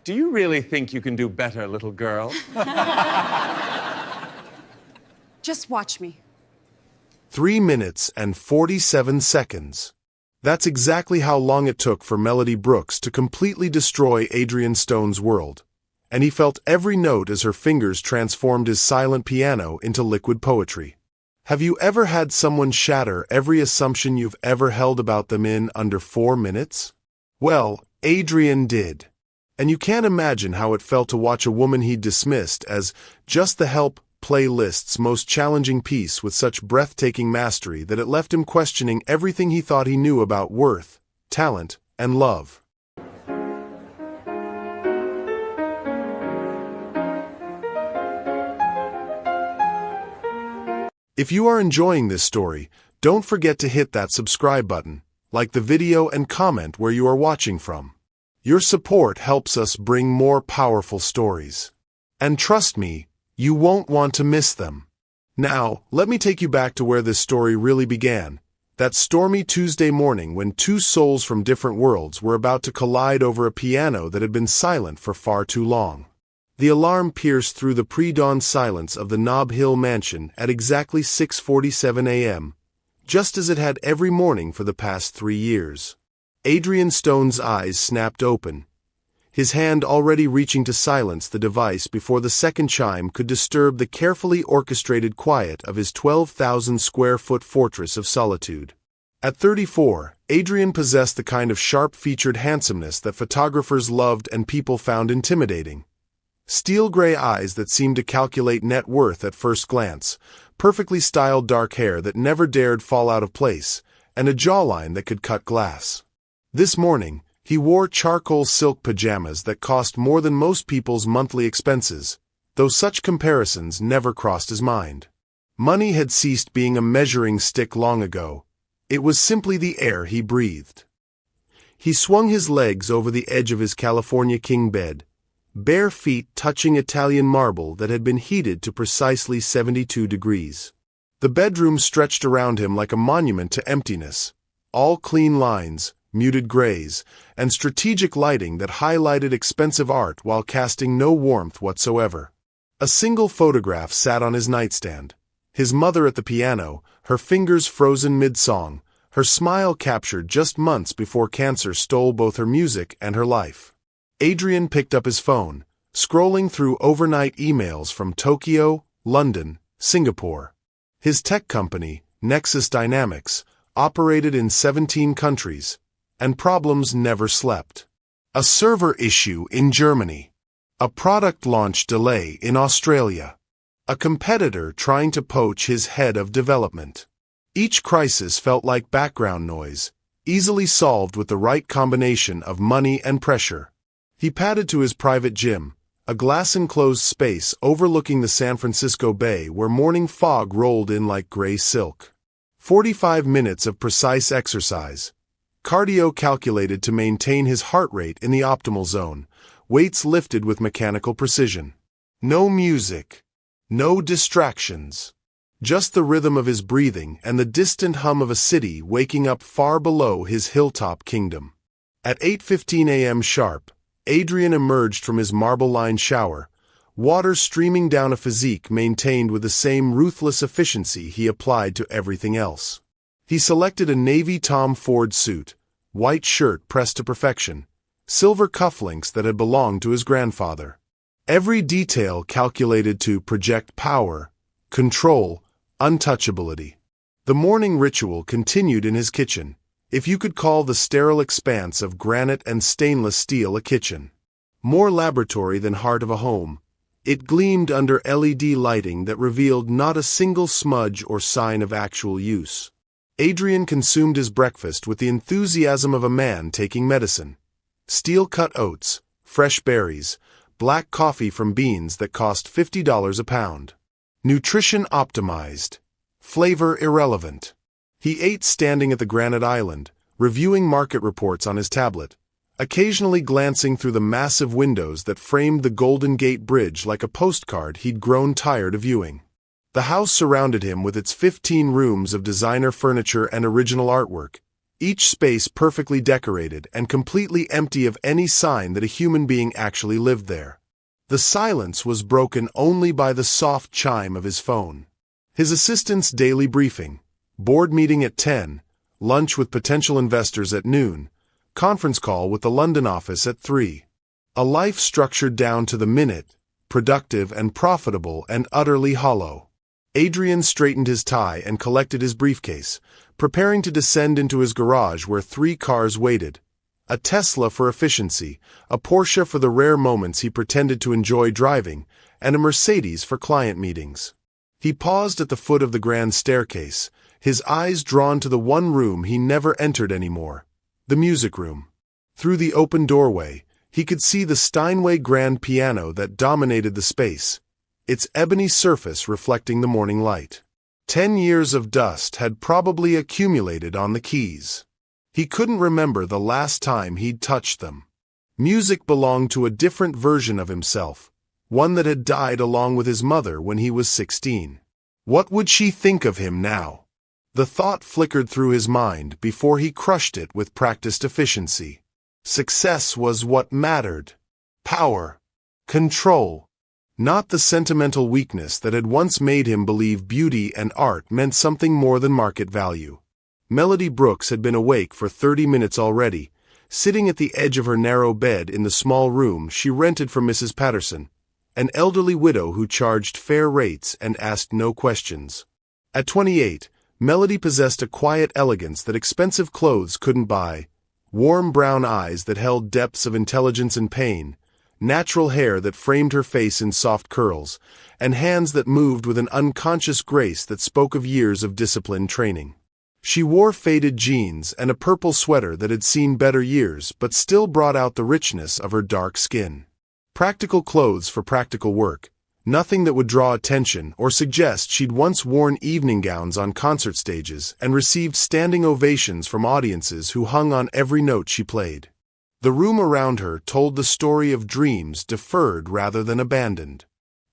Do you really think you can do better, little girl? Just watch me. 3 minutes and 47 seconds. That's exactly how long it took for Melody Brooks to completely destroy Adrien Stone's world. And he felt every note as her fingers transformed his silent piano into liquid poetry. Have you ever had someone shatter every assumption you've ever held about them in under 4 minutes? Well, Adrien did. And you can't imagine how it felt to watch a woman he'd dismissed as just the help play Liszt's most challenging piece with such breathtaking mastery that it left him questioning everything he thought he knew about worth, talent, and love. If you are enjoying this story, don't forget to hit that subscribe button, like the video and comment where you are watching from. Your support helps us bring more powerful stories. And trust me, you won't want to miss them. Now, let me take you back to where this story really began, that stormy Tuesday morning when two souls from different worlds were about to collide over a piano that had been silent for far too long. The alarm pierced through the pre-dawn silence of the Nob Hill mansion at exactly 6:47 a.m., just as it had every morning for the past 3 years. Adrien Stone's eyes snapped open, his hand already reaching to silence the device before the second chime could disturb the carefully orchestrated quiet of his 12,000-square-foot fortress of solitude. At 34, Adrien possessed the kind of sharp-featured handsomeness that photographers loved and people found intimidating. Steel-gray eyes that seemed to calculate net worth at first glance, perfectly styled dark hair that never dared fall out of place, and a jawline that could cut glass. This morning, he wore charcoal silk pajamas that cost more than most people's monthly expenses, though such comparisons never crossed his mind. Money had ceased being a measuring stick long ago. It was simply the air he breathed. He swung his legs over the edge of his California king bed, bare feet touching Italian marble that had been heated to precisely 72 degrees. The bedroom stretched around him like a monument to emptiness, all clean lines, muted grays, and strategic lighting that highlighted expensive art while casting no warmth whatsoever. A single photograph sat on his nightstand, his mother at the piano, her fingers frozen mid-song, her smile captured just months before cancer stole both her music and her life. Adrien picked up his phone, scrolling through overnight emails from Tokyo, London, Singapore. His tech company, Nexus Dynamics, operated in 17 countries, and problems never slept. A server issue in Germany. A product launch delay in Australia. A competitor trying to poach his head of development. Each crisis felt like background noise, easily solved with the right combination of money and pressure. He padded to his private gym, a glass-enclosed space overlooking the San Francisco Bay where morning fog rolled in like gray silk. 45 minutes of precise exercise. Cardio calculated to maintain his heart rate in the optimal zone, weights lifted with mechanical precision. No music. No distractions. Just the rhythm of his breathing and the distant hum of a city waking up far below his hilltop kingdom. At 8:15 a.m. sharp, Adrien emerged from his marble-lined shower, water streaming down a physique maintained with the same ruthless efficiency he applied to everything else. He selected a navy Tom Ford suit, white shirt pressed to perfection, silver cufflinks that had belonged to his grandfather. Every detail calculated to project power, control, untouchability. The morning ritual continued in his kitchen, if you could call the sterile expanse of granite and stainless steel a kitchen. More laboratory than heart of a home, it gleamed under LED lighting that revealed not a single smudge or sign of actual use. Adrien consumed his breakfast with the enthusiasm of a man taking medicine. Steel-cut oats, fresh berries, black coffee from beans that cost $50 a pound. Nutrition optimized. Flavor irrelevant. He ate standing at the granite island, reviewing market reports on his tablet, occasionally glancing through the massive windows that framed the Golden Gate Bridge like a postcard he'd grown tired of viewing. The house surrounded him with its 15 rooms of designer furniture and original artwork, each space perfectly decorated and completely empty of any sign that a human being actually lived there. The silence was broken only by the soft chime of his phone. His assistant's daily briefing, board meeting at 10, lunch with potential investors at noon, conference call with the London office at 3. A life structured down to the minute, productive and profitable and utterly hollow. Adrien straightened his tie and collected his briefcase, preparing to descend into his garage where 3 cars waited. A Tesla for efficiency, a Porsche for the rare moments he pretended to enjoy driving, and a Mercedes for client meetings. He paused at the foot of the grand staircase, his eyes drawn to the one room he never entered anymore, the music room. Through the open doorway, he could see the Steinway grand piano that dominated the space, its ebony surface reflecting the morning light. 10 years of dust had probably accumulated on the keys. He couldn't remember the last time he'd touched them. Music belonged to a different version of himself, one that had died along with his mother when he was 16. What would she think of him now? The thought flickered through his mind before he crushed it with practiced efficiency. Success was what mattered. Power. Control. Not the sentimental weakness that had once made him believe beauty and art meant something more than market value. Melody Brooks had been awake for 30 minutes already, sitting at the edge of her narrow bed in the small room she rented from Mrs. Patterson, an elderly widow who charged fair rates and asked no questions. At 28, Melody possessed a quiet elegance that expensive clothes couldn't buy, warm brown eyes that held depths of intelligence and pain, natural hair that framed her face in soft curls, and hands that moved with an unconscious grace that spoke of years of disciplined training. She wore faded jeans and a purple sweater that had seen better years but still brought out the richness of her dark skin. Practical clothes for practical work, nothing that would draw attention or suggest she'd once worn evening gowns on concert stages and received standing ovations from audiences who hung on every note she played. The room around her told the story of dreams deferred rather than abandoned.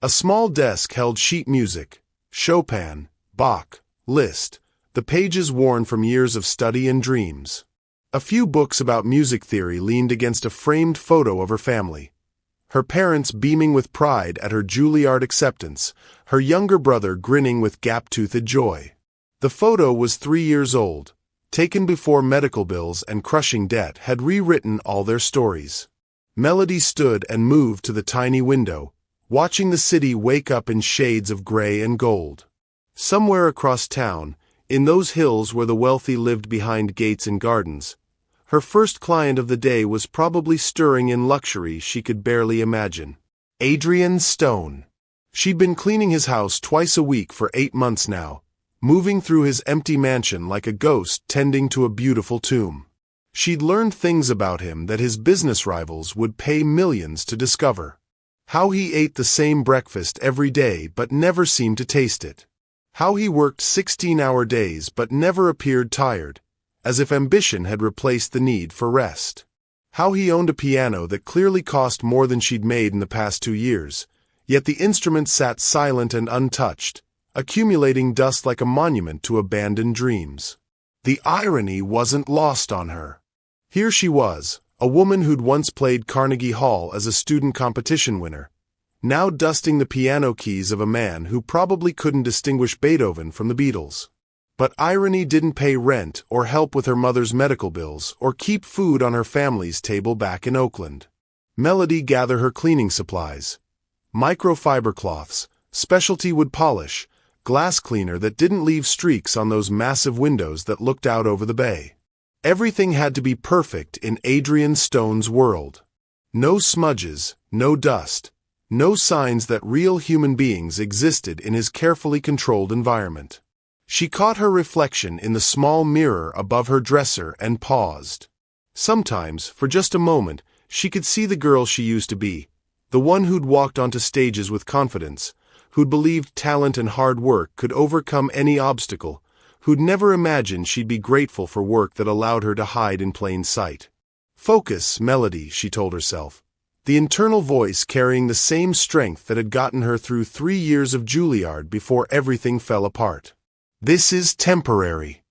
A small desk held sheet music, Chopin, Bach, Liszt, the pages worn from years of study and dreams. A few books about music theory leaned against a framed photo of her family. Her parents beaming with pride at her Juilliard acceptance, her younger brother grinning with gap-toothed joy. The photo was 3 years old, taken before medical bills and crushing debt had rewritten all their stories. Melody stood and moved to the tiny window, watching the city wake up in shades of gray and gold. Somewhere across town, in those hills where the wealthy lived behind gates and gardens, her first client of the day was probably stirring in luxury she could barely imagine. Adrien Stone. She'd been cleaning his house twice a week for 8 months now, moving through his empty mansion like a ghost tending to a beautiful tomb. She'd learned things about him that his business rivals would pay millions to discover. How he ate the same breakfast every day but never seemed to taste it. How he worked 16-hour days but never appeared tired, as if ambition had replaced the need for rest. How he owned a piano that clearly cost more than she'd made in the past 2 years, yet the instrument sat silent and untouched, accumulating dust like a monument to abandoned dreams. The irony wasn't lost on her. Here she was, a woman who'd once played Carnegie Hall as a student competition winner, now dusting the piano keys of a man who probably couldn't distinguish Beethoven from the Beatles. But irony didn't pay rent or help with her mother's medical bills or keep food on her family's table back in Oakland. Melody gathered her cleaning supplies. Microfiber cloths, specialty wood polish, glass cleaner that didn't leave streaks on those massive windows that looked out over the bay. Everything had to be perfect in Adrien Stone's world. No smudges, no dust, no signs that real human beings existed in his carefully controlled environment. She caught her reflection in the small mirror above her dresser and paused. Sometimes, for just a moment, she could see the girl she used to be, the one who'd walked onto stages with confidence, who'd believed talent and hard work could overcome any obstacle, who'd never imagined she'd be grateful for work that allowed her to hide in plain sight. Focus, Melody, she told herself, the internal voice carrying the same strength that had gotten her through 3 years of Juilliard before everything fell apart. This is temporary.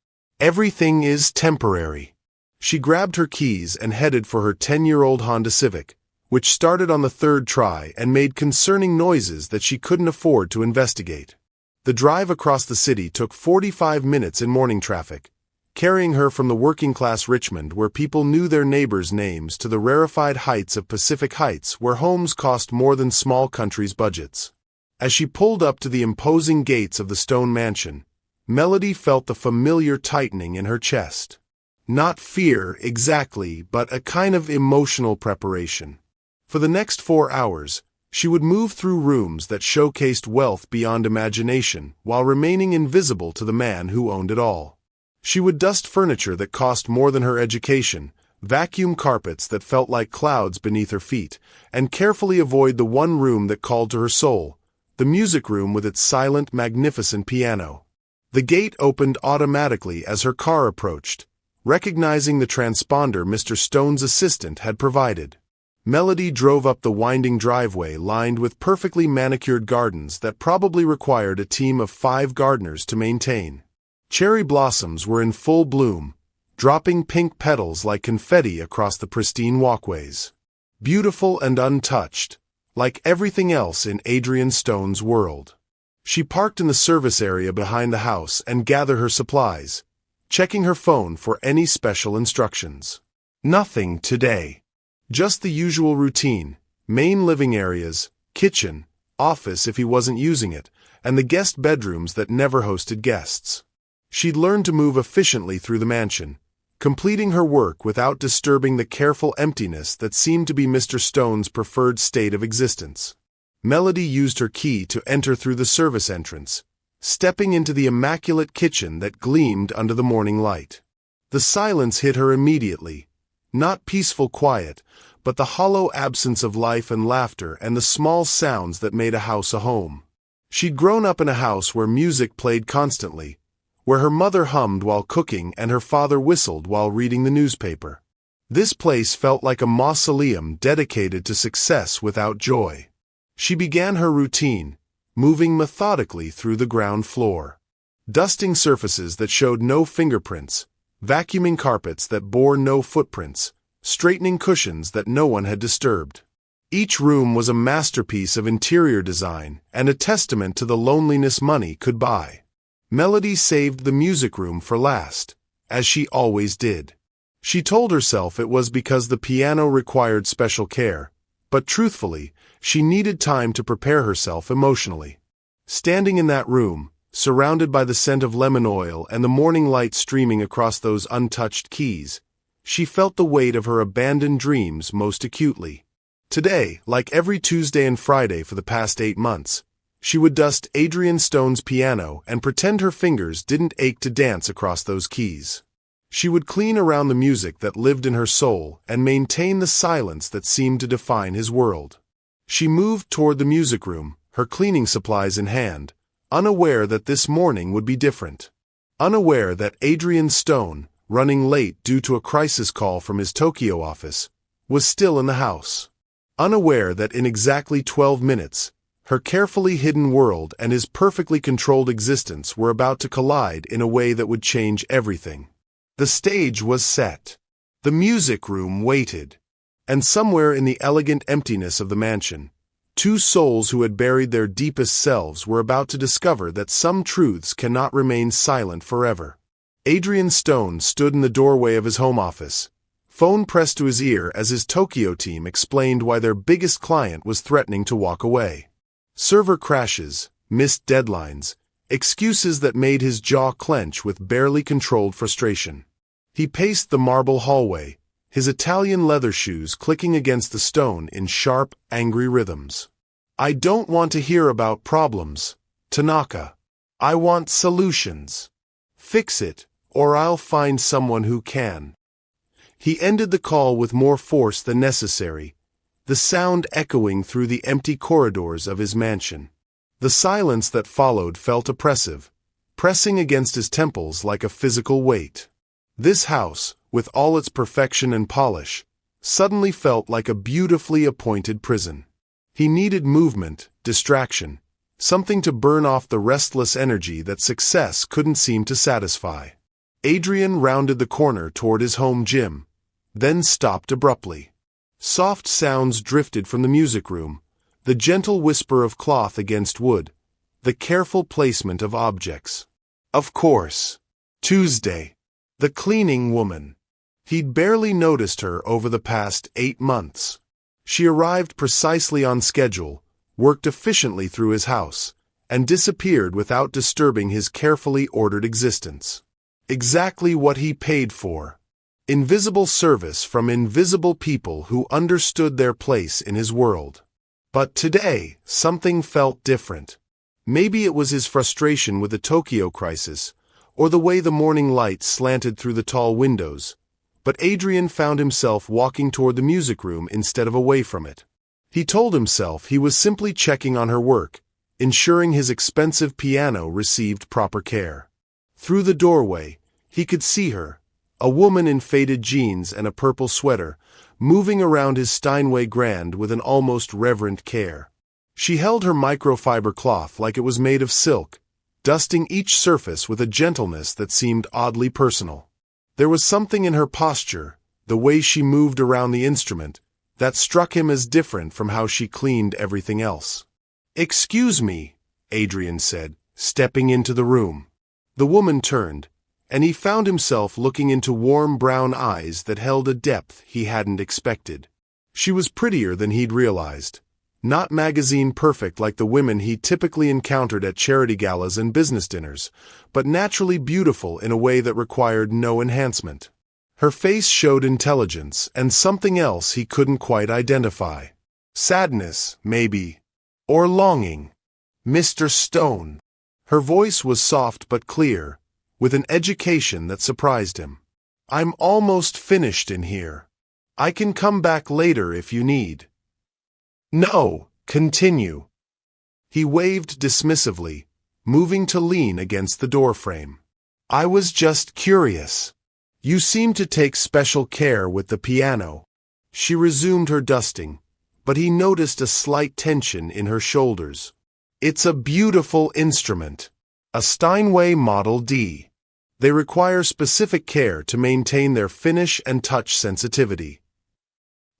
Everything is temporary. She grabbed her keys and headed for her 10-year-old Honda Civic, which started on the third try and made concerning noises that she couldn't afford to investigate. The drive across the city took 45 minutes in morning traffic, carrying her from the working-class Richmond where people knew their neighbors' names to the rarefied heights of Pacific Heights where homes cost more than small countries' budgets. As she pulled up to the imposing gates of the Stone mansion, Melody felt the familiar tightening in her chest. Not fear, exactly, but a kind of emotional preparation. For the next 4 hours, she would move through rooms that showcased wealth beyond imagination while remaining invisible to the man who owned it all. She would dust furniture that cost more than her education, vacuum carpets that felt like clouds beneath her feet, and carefully avoid the one room that called to her soul, the music room with its silent, magnificent piano. The gate opened automatically as her car approached, recognizing the transponder Mr. Stone's assistant had provided. Melody drove up the winding driveway lined with perfectly manicured gardens that probably required a team of 5 gardeners to maintain. Cherry blossoms were in full bloom, dropping pink petals like confetti across the pristine walkways. Beautiful and untouched, like everything else in Adrien Stone's world. She parked in the service area behind the house and gathered her supplies, checking her phone for any special instructions. Nothing today. Just the usual routine, main living areas, kitchen, office if he wasn't using it, and the guest bedrooms that never hosted guests. She'd learned to move efficiently through the mansion, completing her work without disturbing the careful emptiness that seemed to be Mr. Stone's preferred state of existence. Melody used her key to enter through the service entrance, stepping into the immaculate kitchen that gleamed under the morning light. The silence hit her immediately. Not peaceful quiet, but the hollow absence of life and laughter and the small sounds that made a house a home. She'd grown up in a house where music played constantly, where her mother hummed while cooking and her father whistled while reading the newspaper. This place felt like a mausoleum dedicated to success without joy. She began her routine, moving methodically through the ground floor. Dusting surfaces that showed no fingerprints, vacuuming carpets that bore no footprints, straightening cushions that no one had disturbed. Each room was a masterpiece of interior design and a testament to the loneliness money could buy. Melody saved the music room for last, as she always did. She told herself it was because the piano required special care, but truthfully, she needed time to prepare herself emotionally. Standing in that room, surrounded by the scent of lemon oil and the morning light streaming across those untouched keys, she felt the weight of her abandoned dreams most acutely. Today, like every Tuesday and Friday for the past 8 months, she would dust Adrien Stone's piano and pretend her fingers didn't ache to dance across those keys. She would clean around the music that lived in her soul and maintain the silence that seemed to define his world. She moved toward the music room, her cleaning supplies in hand, unaware that this morning would be different. Unaware that Adrien Stone, running late due to a crisis call from his Tokyo office, was still in the house. Unaware that in exactly 12 minutes, her carefully hidden world and his perfectly controlled existence were about to collide in a way that would change everything. The stage was set. The music room waited. And somewhere in the elegant emptiness of the mansion, 2 souls who had buried their deepest selves were about to discover that some truths cannot remain silent forever. Adrien Stone stood in the doorway of his home office, phone pressed to his ear as his Tokyo team explained why their biggest client was threatening to walk away. Server crashes, missed deadlines, excuses that made his jaw clench with barely controlled frustration. He paced the marble hallway, his Italian leather shoes clicking against the stone in sharp, angry rhythms. I don't want to hear about problems, Tanaka. I want solutions. Fix it, or I'll find someone who can. He ended the call with more force than necessary, the sound echoing through the empty corridors of his mansion. The silence that followed felt oppressive, pressing against his temples like a physical weight. This house, with all its perfection and polish, suddenly felt like a beautifully appointed prison. He needed movement, distraction, something to burn off the restless energy that success couldn't seem to satisfy. Adrien rounded the corner toward his home gym, then stopped abruptly. Soft sounds drifted from the music room, the gentle whisper of cloth against wood, the careful placement of objects. Of course. Tuesday. The cleaning woman. He'd barely noticed her over the past 8 months. She arrived precisely on schedule, worked efficiently through his house, and disappeared without disturbing his carefully ordered existence. Exactly what he paid for. Invisible service from invisible people who understood their place in his world. But today, something felt different. Maybe it was his frustration with the Tokyo crisis, or the way the morning light slanted through the tall windows, but Adrien found himself walking toward the music room instead of away from it. He told himself he was simply checking on her work, ensuring his expensive piano received proper care. Through the doorway, he could see her, a woman in faded jeans and a purple sweater, moving around his Steinway Grand with an almost reverent care. She held her microfiber cloth like it was made of silk, dusting each surface with a gentleness that seemed oddly personal. There was something in her posture, the way she moved around the instrument, that struck him as different from how she cleaned everything else. "Excuse me," Adrien said, stepping into the room. The woman turned, and he found himself looking into warm brown eyes that held a depth he hadn't expected. She was prettier than he'd realized. Not magazine perfect like the women he typically encountered at charity galas and business dinners, but naturally beautiful in a way that required no enhancement. Her face showed intelligence and something else he couldn't quite identify. Sadness, maybe. Or longing. "Mr. Stone." Her voice was soft but clear, with an education that surprised him. "I'm almost finished in here. I can come back later if you need." "No, continue." He waved dismissively, moving to lean against the doorframe. "I was just curious. You seem to take special care with the piano." She resumed her dusting, but he noticed a slight tension in her shoulders. "It's a beautiful instrument. A Steinway Model D. They require specific care to maintain their finish and touch sensitivity."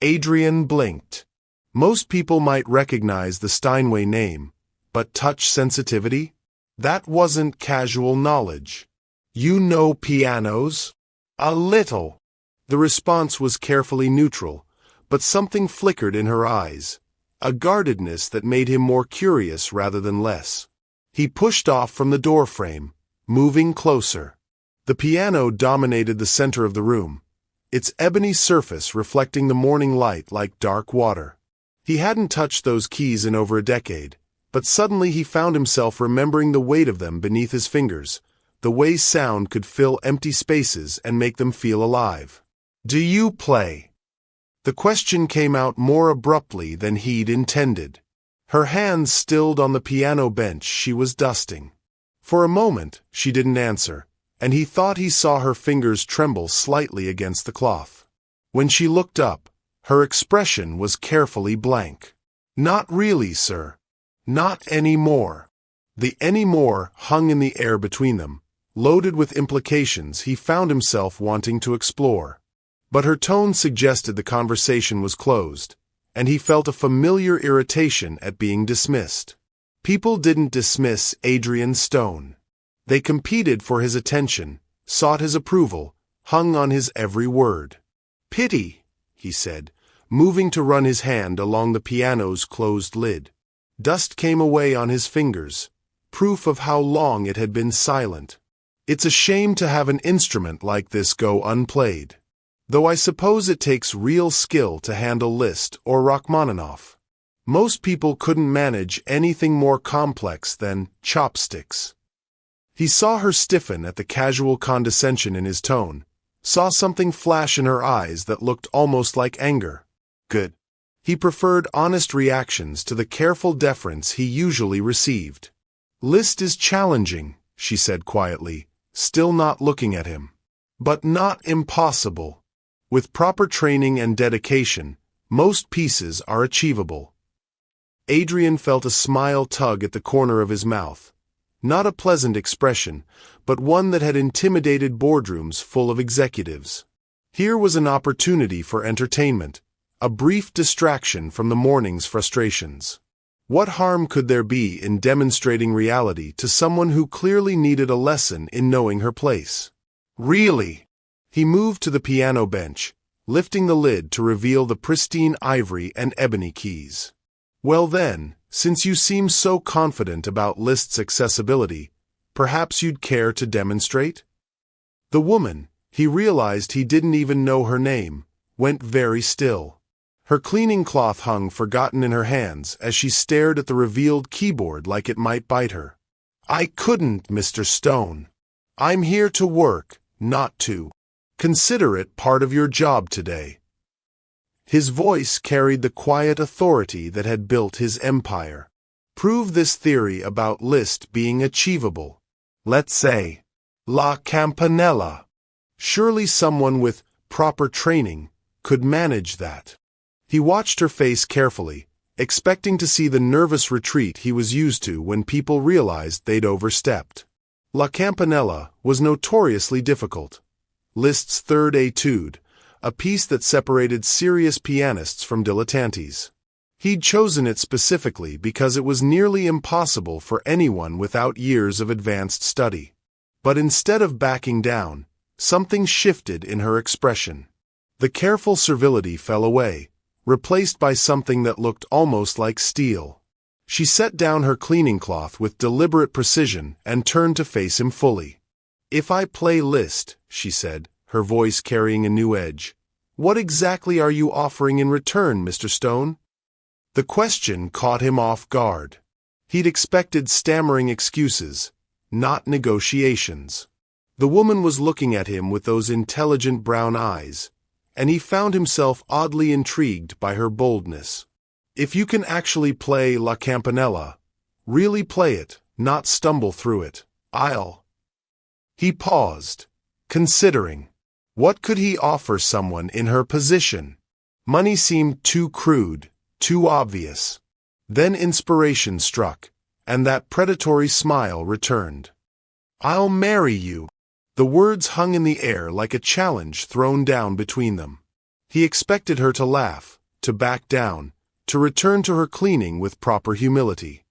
Adrien blinked. Most people might recognize the Steinway name, but touch sensitivity? That wasn't casual knowledge. "You know pianos?" "A little." The response was carefully neutral, but something flickered in her eyes, a guardedness that made him more curious rather than less. He pushed off from the doorframe, moving closer. The piano dominated the center of the room, its ebony surface reflecting the morning light like dark water. He hadn't touched those keys in over a decade, but suddenly he found himself remembering the weight of them beneath his fingers, the way sound could fill empty spaces and make them feel alive. "Do you play?" The question came out more abruptly than he'd intended. Her hands stilled on the piano bench she was dusting. For a moment, she didn't answer, and he thought he saw her fingers tremble slightly against the cloth. When she looked up, her expression was carefully blank. "Not really, sir. Not anymore." The anymore hung in the air between them, loaded with implications he found himself wanting to explore. But her tone suggested the conversation was closed, and he felt a familiar irritation at being dismissed. People didn't dismiss Adrien Stone. They competed for his attention, sought his approval, hung on his every word. "Pity," he said, moving to run his hand along the piano's closed lid. Dust came away on his fingers, proof of how long it had been silent. "It's a shame to have an instrument like this go unplayed. Though I suppose it takes real skill to handle Liszt or Rachmaninoff. Most people couldn't manage anything more complex than chopsticks." He saw her stiffen at the casual condescension in his tone, saw something flash in her eyes that looked almost like anger. Good. He preferred honest reactions to the careful deference he usually received. "Liszt is challenging," she said quietly, still not looking at him. "But not impossible. With proper training and dedication, most pieces are achievable." Adrien felt a smile tug at the corner of his mouth. Not a pleasant expression, but one that had intimidated boardrooms full of executives. Here was an opportunity for entertainment, a brief distraction from the morning's frustrations. What harm could there be in demonstrating reality to someone who clearly needed a lesson in knowing her place? Really? He moved to the piano bench, lifting the lid to reveal the pristine ivory and ebony keys. Well then, since you seem so confident about Liszt's accessibility, perhaps you'd care to demonstrate? The woman, he realized he didn't even know her name, went very still. Her cleaning cloth hung forgotten in her hands as she stared at the revealed keyboard like it might bite her. I couldn't, Mr. Stone. I'm here to work, not to. Consider it part of your job today. His voice carried the quiet authority that had built his empire. Prove this theory about Liszt being achievable. Let's say, La Campanella. Surely someone with proper training could manage that. He watched her face carefully, expecting to see the nervous retreat he was used to when people realized they'd overstepped. La Campanella was notoriously difficult. Liszt's third étude, a piece that separated serious pianists from dilettantes. He'd chosen it specifically because it was nearly impossible for anyone without years of advanced study. But instead of backing down, something shifted in her expression. The careful servility fell away, replaced by something that looked almost like steel. She set down her cleaning cloth with deliberate precision and turned to face him fully. If I play Liszt, she said, her voice carrying a new edge, what exactly are you offering in return, Mr. Stone? The question caught him off guard. He'd expected stammering excuses, not negotiations. The woman was looking at him with those intelligent brown eyes, and he found himself oddly intrigued by her boldness. If you can actually play La Campanella, really play it, not stumble through it, I'll. He paused, considering. What could he offer someone in her position? Money seemed too crude, too obvious. Then inspiration struck, and that predatory smile returned. I'll marry you. The words hung in the air like a challenge thrown down between them. He expected her to laugh, to back down, to return to her cleaning with proper humility.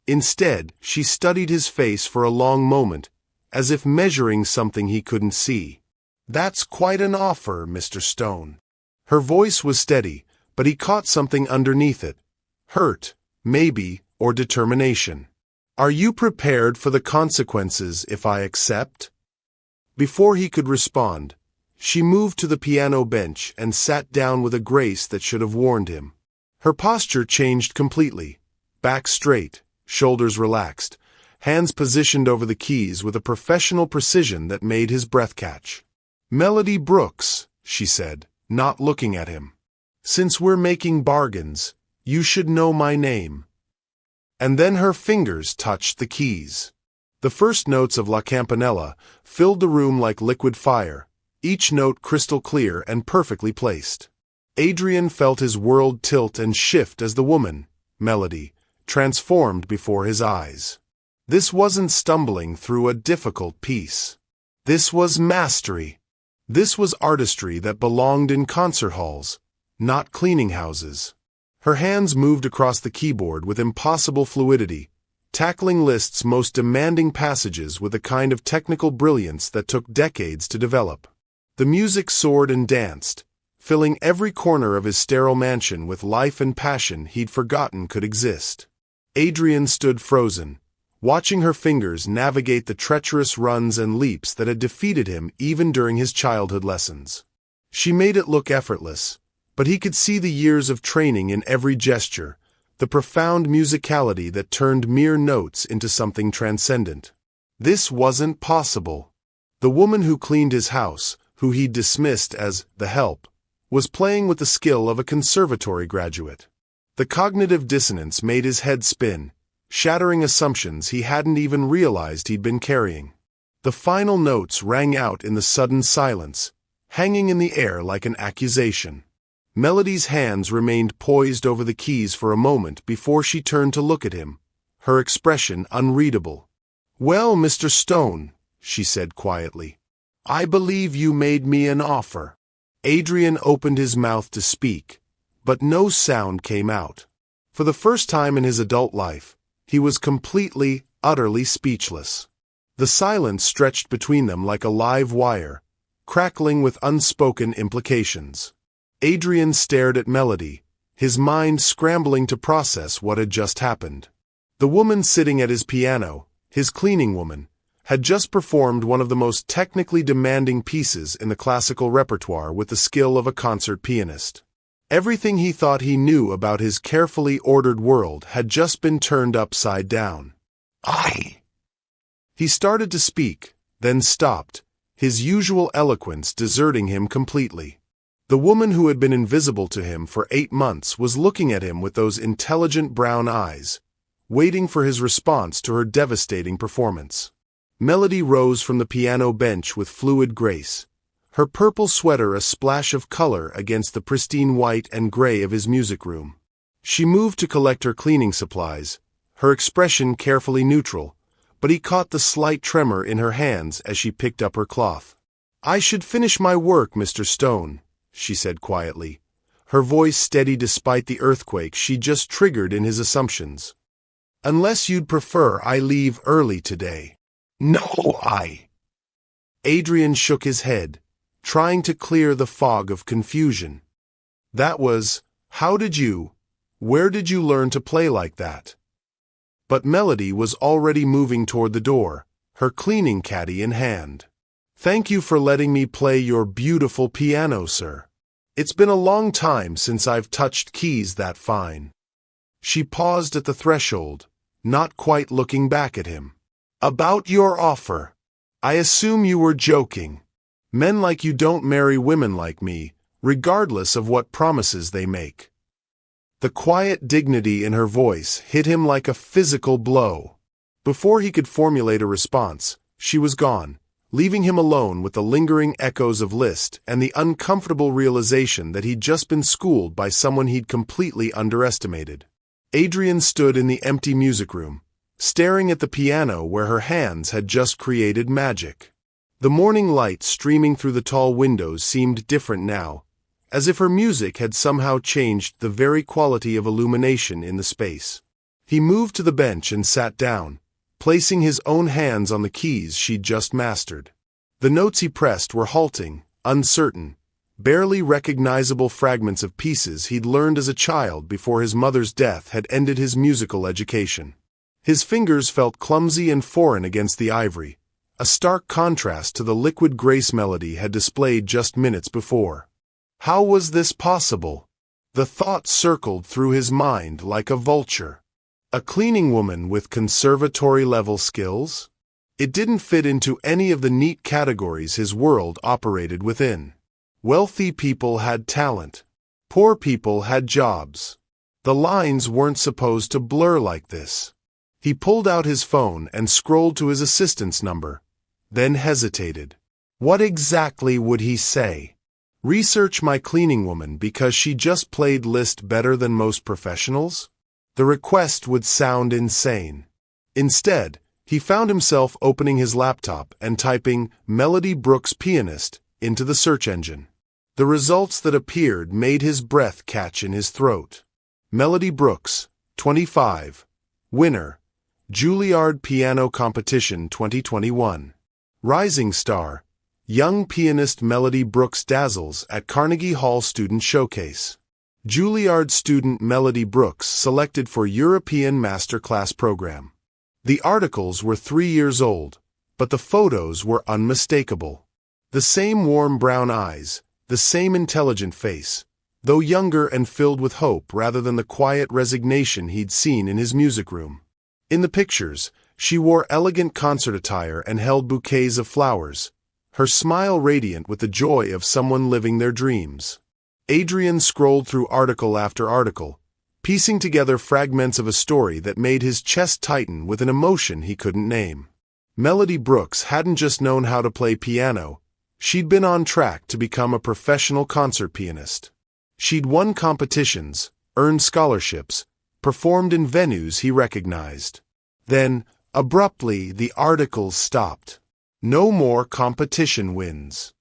Instead, she studied his face for a long moment, as if measuring something he couldn't see. That's quite an offer, Mr. Stone. Her voice was steady, but he caught something underneath it. Hurt, maybe, or determination. Are you prepared for the consequences if I accept? Before he could respond, she moved to the piano bench and sat down with a grace that should have warned him. Her posture changed completely. Back straight, shoulders relaxed, hands positioned over the keys with a professional precision that made his breath catch. Melody Brooks, she said, not looking at him. Since we're making bargains, you should know my name. And then her fingers touched the keys. The first notes of La Campanella filled the room like liquid fire, each note crystal clear and perfectly placed. Adrien felt his world tilt and shift as the woman, Melody, transformed before his eyes. This wasn't stumbling through a difficult piece. This was mastery. This was artistry that belonged in concert halls, not cleaning houses. Her hands moved across the keyboard with impossible fluidity, tackling Liszt's most demanding passages with a kind of technical brilliance that took decades to develop. The music soared and danced, filling every corner of his sterile mansion with life and passion he'd forgotten could exist. Adrien stood frozen, watching her fingers navigate the treacherous runs and leaps that had defeated him even during his childhood lessons. She made it look effortless, but he could see the years of training in every gesture, the profound musicality that turned mere notes into something transcendent. This wasn't possible. The woman who cleaned his house, who he'd dismissed as the help, was playing with the skill of a conservatory graduate. The cognitive dissonance made his head spin, shattering assumptions he hadn't even realized he'd been carrying. The final notes rang out in the sudden silence, hanging in the air like an accusation. Melody's hands remained poised over the keys for a moment before she turned to look at him, her expression unreadable. "Well, Mr. Stone," she said quietly, "I believe you made me an offer." Adrien opened his mouth to speak, but no sound came out. For the first time in his adult life, he was completely, utterly speechless. The silence stretched between them like a live wire, crackling with unspoken implications. Adrien stared at Melody, his mind scrambling to process what had just happened. The woman sitting at his piano, his cleaning woman, had just performed one of the most technically demanding pieces in the classical repertoire with the skill of a concert pianist. Everything he thought he knew about his carefully ordered world had just been turned upside down. He started to speak, then stopped, his usual eloquence deserting him completely. The woman who had been invisible to him for 8 months was looking at him with those intelligent brown eyes, waiting for his response to her devastating performance. Melody rose from the piano bench with fluid grace, her purple sweater a splash of color against the pristine white and gray of his music room. She moved to collect her cleaning supplies, her expression carefully neutral, but he caught the slight tremor in her hands as she picked up her cloth. "I should finish my work, Mr. Stone," she said quietly, her voice steady despite the earthquake she'd just triggered in his assumptions. "Unless you'd prefer I leave early today." "No, Adrien shook his head, trying to clear the fog of confusion. That was, where did you learn to play like that? But Melody was already moving toward the door, her cleaning caddy in hand. "Thank you for letting me play your beautiful piano, sir. It's been a long time since I've touched keys that fine." She paused at the threshold, not quite looking back at him. "About your offer. I assume you were joking. Men like you don't marry women like me, regardless of what promises they make." The quiet dignity in her voice hit him like a physical blow. Before he could formulate a response, she was gone, leaving him alone with the lingering echoes of Liszt and the uncomfortable realization that he'd just been schooled by someone he'd completely underestimated. Adrien stood in the empty music room, staring at the piano where her hands had just created magic. The morning light streaming through the tall windows seemed different now, as if her music had somehow changed the very quality of illumination in the space. He moved to the bench and sat down, placing his own hands on the keys she'd just mastered. The notes he pressed were halting, uncertain, barely recognizable fragments of pieces he'd learned as a child before his mother's death had ended his musical education. His fingers felt clumsy and foreign against the ivory, a stark contrast to the liquid grace Melody had displayed just minutes before. How was this possible? The thought circled through his mind like a vulture. A cleaning woman with conservatory-level skills? It didn't fit into any of the neat categories his world operated within. Wealthy people had talent. Poor people had jobs. The lines weren't supposed to blur like this. He pulled out his phone and scrolled to his assistant's number, then hesitated. What exactly would he say? Research my cleaning woman because she just played Liszt better than most professionals? The request would sound insane. Instead, he found himself opening his laptop and typing Melody Brooks Pianist into the search engine. The results that appeared made his breath catch in his throat. Melody Brooks, 25. Winner, Juilliard Piano Competition 2021. Rising star, young pianist Melody Brooks dazzles at Carnegie Hall Student Showcase. Juilliard student Melody Brooks selected for European Masterclass program. The articles were 3 years old, but the photos were unmistakable. The same warm brown eyes, the same intelligent face, though younger and filled with hope rather than the quiet resignation he'd seen in his music room. In the pictures, she wore elegant concert attire and held bouquets of flowers, her smile radiant with the joy of someone living their dreams. Adrien scrolled through article after article, piecing together fragments of a story that made his chest tighten with an emotion he couldn't name. Melody Brooks hadn't just known how to play piano, she'd been on track to become a professional concert pianist. She'd won competitions, earned scholarships, performed in venues he recognized. Then, Abruptly, the articles stopped. No more competition wins.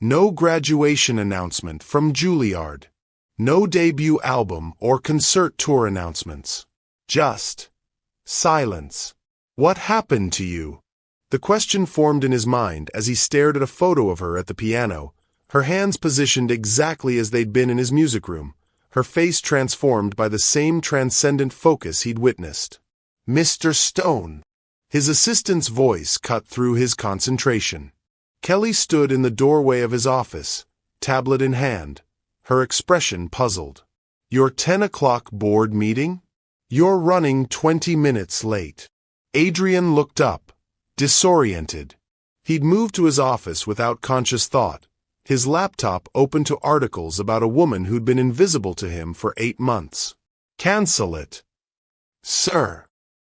No graduation announcement from Juilliard. No debut album or concert tour announcements. Just silence. What happened to you? The question formed in his mind as he stared at a photo of her at the piano, her hands positioned exactly as they'd been in his music room, her face transformed by the same transcendent focus he'd witnessed. Mr. Stone. His assistant's voice cut through his concentration. Kelly stood in the doorway of his office, tablet in hand, her expression puzzled. Your 10 o'clock board meeting? You're running 20 minutes late. Adrien looked up, disoriented. He'd moved to his office without conscious thought, his laptop open to articles about a woman who'd been invisible to him for 8 months. Cancel it. Sir.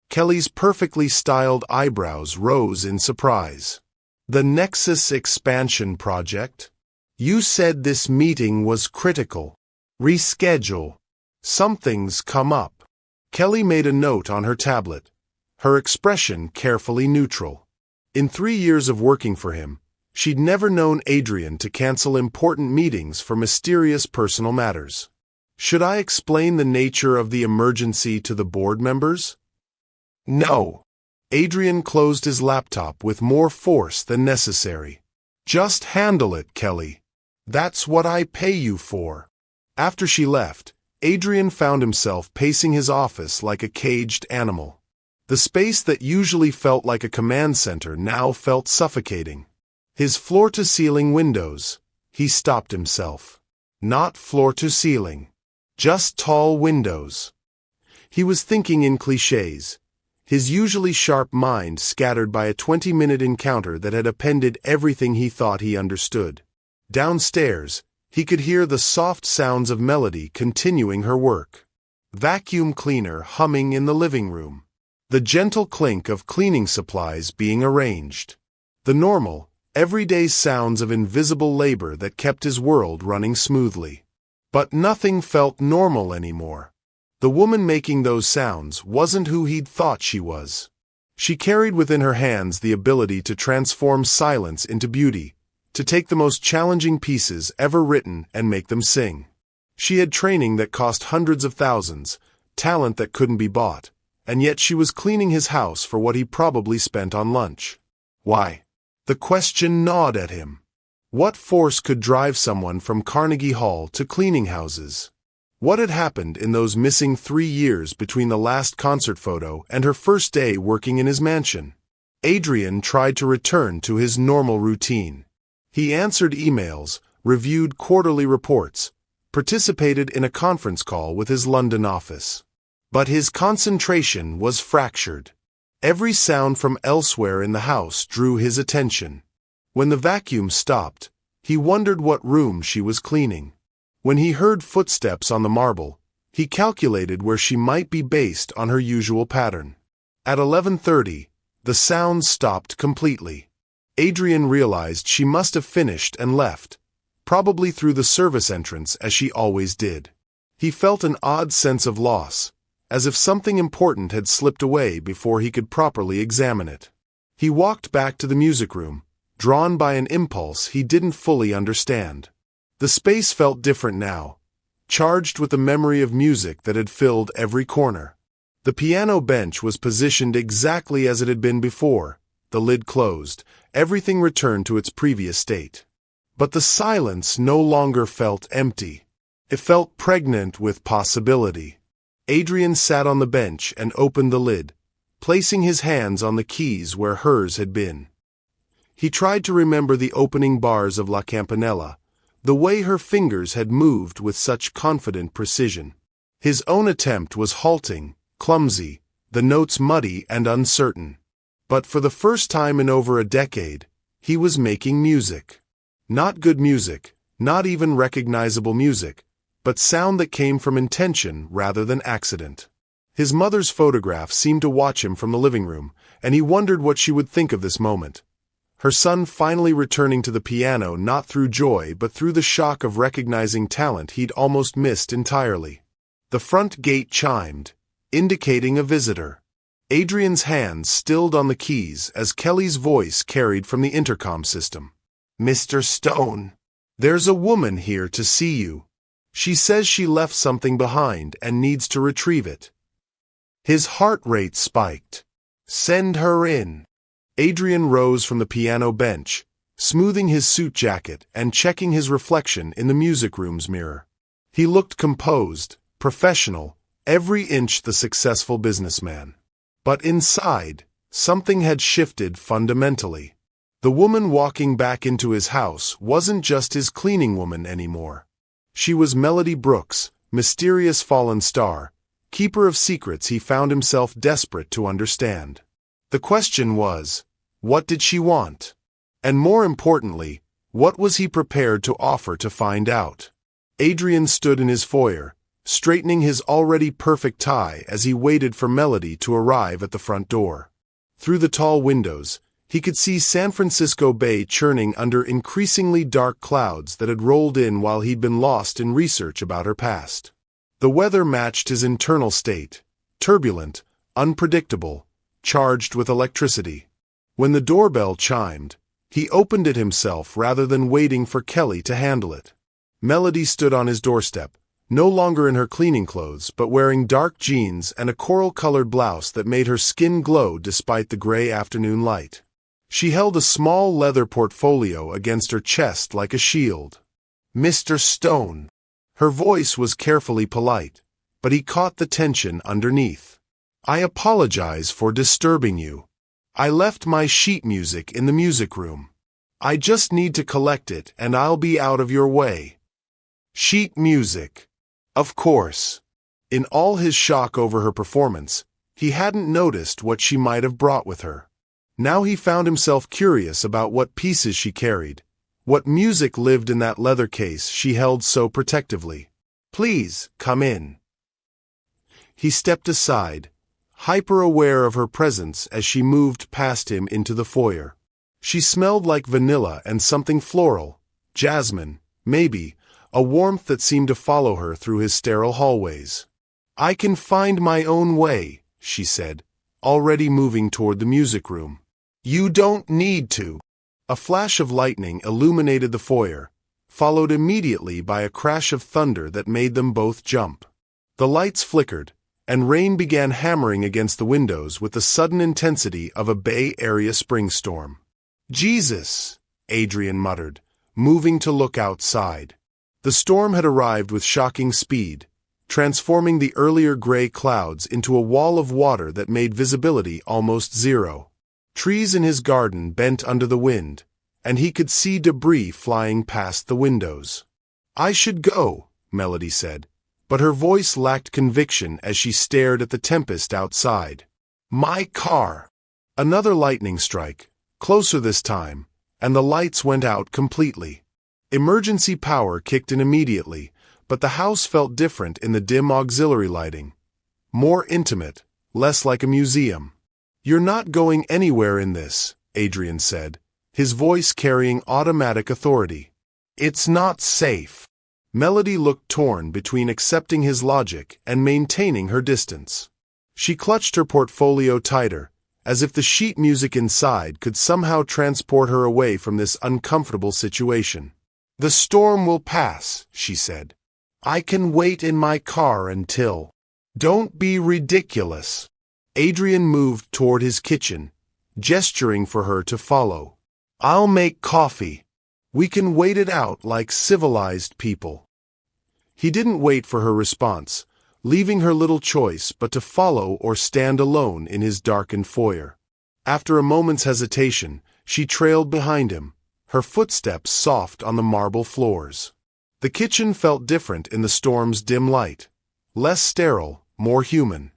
Kelly's perfectly styled eyebrows rose in surprise. The Nexus expansion project? You said this meeting was critical. Reschedule. Something's come up. Kelly made a note on her tablet, her expression carefully neutral. In 3 years of working for him, she'd never known Adrien to cancel important meetings for mysterious personal matters. Should I explain the nature of the emergency to the board members? No. Adrien closed his laptop with more force than necessary. Just handle it, Kelly. That's what I pay you for. After she left, Adrien found himself pacing his office like a caged animal. The space that usually felt like a command center now felt suffocating. His floor-to-ceiling windows. He stopped himself. Not floor-to-ceiling. Just tall windows. He was thinking in cliches, his usually sharp mind scattered by a 20-minute encounter that had appended everything he thought he understood. Downstairs, he could hear the soft sounds of Melody continuing her work. Vacuum cleaner humming in the living room. The gentle clink of cleaning supplies being arranged. The normal, everyday sounds of invisible labor that kept his world running smoothly. But nothing felt normal anymore. The woman making those sounds wasn't who he'd thought she was. She carried within her hands the ability to transform silence into beauty, to take the most challenging pieces ever written and make them sing. She had training that cost hundreds of thousands, talent that couldn't be bought, and yet she was cleaning his house for what he probably spent on lunch. Why? The question gnawed at him. What force could drive someone from Carnegie Hall to cleaning houses? What had happened in those missing 3 years between the last concert photo and her first day working in his mansion? Adrien tried to return to his normal routine. He answered emails, reviewed quarterly reports, participated in a conference call with his London office. But his concentration was fractured. Every sound from elsewhere in the house drew his attention. When the vacuum stopped, he wondered what room she was cleaning. When he heard footsteps on the marble, he calculated where she might be based on her usual pattern. At 11:30, the sound stopped completely. Adrien realized she must have finished and left, probably through the service entrance as she always did. He felt an odd sense of loss, as if something important had slipped away before he could properly examine it. He walked back to the music room, drawn by an impulse he didn't fully understand. The space felt different now, charged with the memory of music that had filled every corner. The piano bench was positioned exactly as it had been before, the lid closed, everything returned to its previous state. But the silence no longer felt empty. It felt pregnant with possibility. Adrien sat on the bench and opened the lid, placing his hands on the keys where hers had been. He tried to remember the opening bars of La Campanella, the way her fingers had moved with such confident precision. His own attempt was halting, clumsy, the notes muddy and uncertain. But for the first time in over a decade, he was making music. Not good music, not even recognizable music, but sound that came from intention rather than accident. His mother's photograph seemed to watch him from the living room, and he wondered what she would think of this moment. Her son finally returning to the piano not through joy but through the shock of recognizing talent he'd almost missed entirely. The front gate chimed, indicating a visitor. Adrien's hands stilled on the keys as Kelly's voice carried from the intercom system. "Mr. Stone, there's a woman here to see you. She says she left something behind and needs to retrieve it." His heart rate spiked. "Send her in." Adrien rose from the piano bench, smoothing his suit jacket and checking his reflection in the music room's mirror. He looked composed, professional, every inch the successful businessman. But inside, something had shifted fundamentally. The woman walking back into his house wasn't just his cleaning woman anymore. She was Melody Brooks, mysterious fallen star, keeper of secrets he found himself desperate to understand. The question was, what did she want? And more importantly, what was he prepared to offer to find out? Adrien stood in his foyer, straightening his already perfect tie as he waited for Melody to arrive at the front door. Through the tall windows, he could see San Francisco Bay churning under increasingly dark clouds that had rolled in while he'd been lost in research about her past. The weather matched his internal state, turbulent, unpredictable, charged with electricity. When the doorbell chimed, he opened it himself rather than waiting for Kelly to handle it. Melody stood on his doorstep, no longer in her cleaning clothes but wearing dark jeans and a coral-colored blouse that made her skin glow despite the gray afternoon light. She held a small leather portfolio against her chest like a shield. "Mr. Stone." Her voice was carefully polite, but he caught the tension underneath. "I apologize for disturbing you. I left my sheet music in the music room. I just need to collect it and I'll be out of your way." Sheet music. Of course. In all his shock over her performance, he hadn't noticed what she might have brought with her. Now he found himself curious about what pieces she carried, what music lived in that leather case she held so protectively. "Please, come in." He stepped aside, hyper-aware of her presence as she moved past him into the foyer. She smelled like vanilla and something floral, jasmine, maybe, a warmth that seemed to follow her through his sterile hallways. "I can find my own way," she said, already moving toward the music room. "You don't need to." A flash of lightning illuminated the foyer, followed immediately by a crash of thunder that made them both jump. The lights flickered, and rain began hammering against the windows with the sudden intensity of a Bay Area spring storm. "Jesus," Adrien muttered, moving to look outside. The storm had arrived with shocking speed, transforming the earlier gray clouds into a wall of water that made visibility almost zero. Trees in his garden bent under the wind, and he could see debris flying past the windows. "I should go," Melody said, but her voice lacked conviction as she stared at the tempest outside. "My car." Another lightning strike, closer this time, and the lights went out completely. Emergency power kicked in immediately, but the house felt different in the dim auxiliary lighting. More intimate, less like a museum. "You're not going anywhere in this," Adrien said, his voice carrying automatic authority. "It's not safe." Melody looked torn between accepting his logic and maintaining her distance. She clutched her portfolio tighter, as if the sheet music inside could somehow transport her away from this uncomfortable situation. "The storm will pass," she said. "I can wait in my car until—" "Don't be ridiculous." Adrien moved toward his kitchen, gesturing for her to follow. "I'll make coffee. We can wait it out like civilized people." He didn't wait for her response, leaving her little choice but to follow or stand alone in his darkened foyer. After a moment's hesitation, she trailed behind him, her footsteps soft on the marble floors. The kitchen felt different in the storm's dim light, less sterile, more human.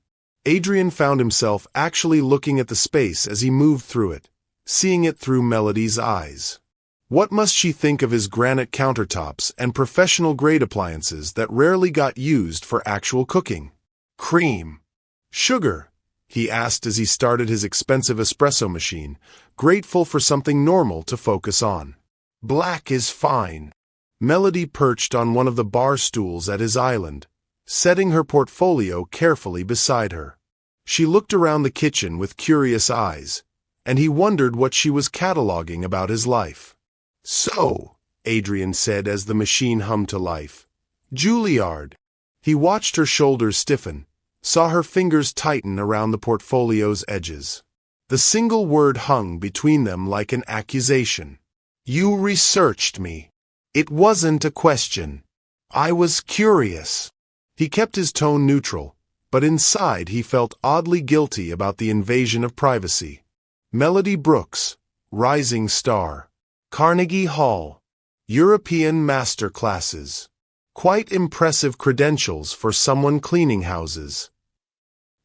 Adrien found himself actually looking at the space as he moved through it, seeing it through Melody's eyes. What must she think of his granite countertops and professional-grade appliances that rarely got used for actual cooking? "Cream. Sugar?" he asked as he started his expensive espresso machine, grateful for something normal to focus on. "Black is fine." Melody perched on one of the bar stools at his island, setting her portfolio carefully beside her. She looked around the kitchen with curious eyes, and he wondered what she was cataloging about his life. "So," Adrien said as the machine hummed to life. "Juilliard." He watched her shoulders stiffen, saw her fingers tighten around the portfolio's edges. The single word hung between them like an accusation. "You researched me. It wasn't a question. I was curious." He kept his tone neutral, but inside he felt oddly guilty about the invasion of privacy. Melody Brooks, rising star. Carnegie Hall. European master classes. Quite impressive credentials for someone cleaning houses.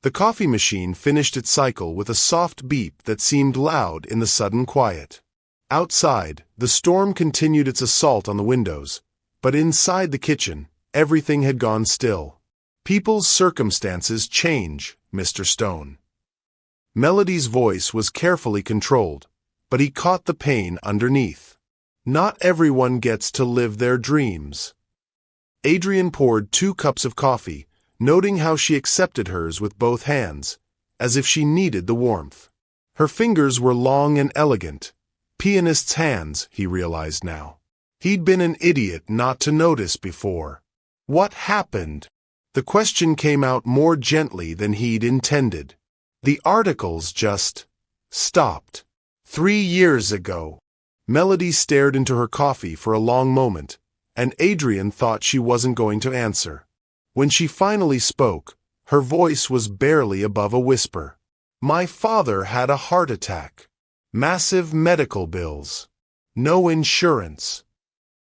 The coffee machine finished its cycle with a soft beep that seemed loud in the sudden quiet. Outside, the storm continued its assault on the windows, but inside the kitchen, everything had gone still. "People's circumstances change, Mr. Stone." Melody's voice was carefully controlled, but he caught the pain underneath. Not everyone gets to live their dreams. Adrien poured 2 cups of coffee, noting how she accepted hers with both hands, as if she needed the warmth. Her fingers were long and elegant. Pianist's hands, he realized now. He'd been an idiot not to notice before. What happened? The question came out more gently than he'd intended. The articles just stopped. 3 years ago. Melody stared into her coffee for a long moment, and Adrien thought she wasn't going to answer. When she finally spoke, her voice was barely above a whisper. "My father had a heart attack. Massive medical bills. No insurance."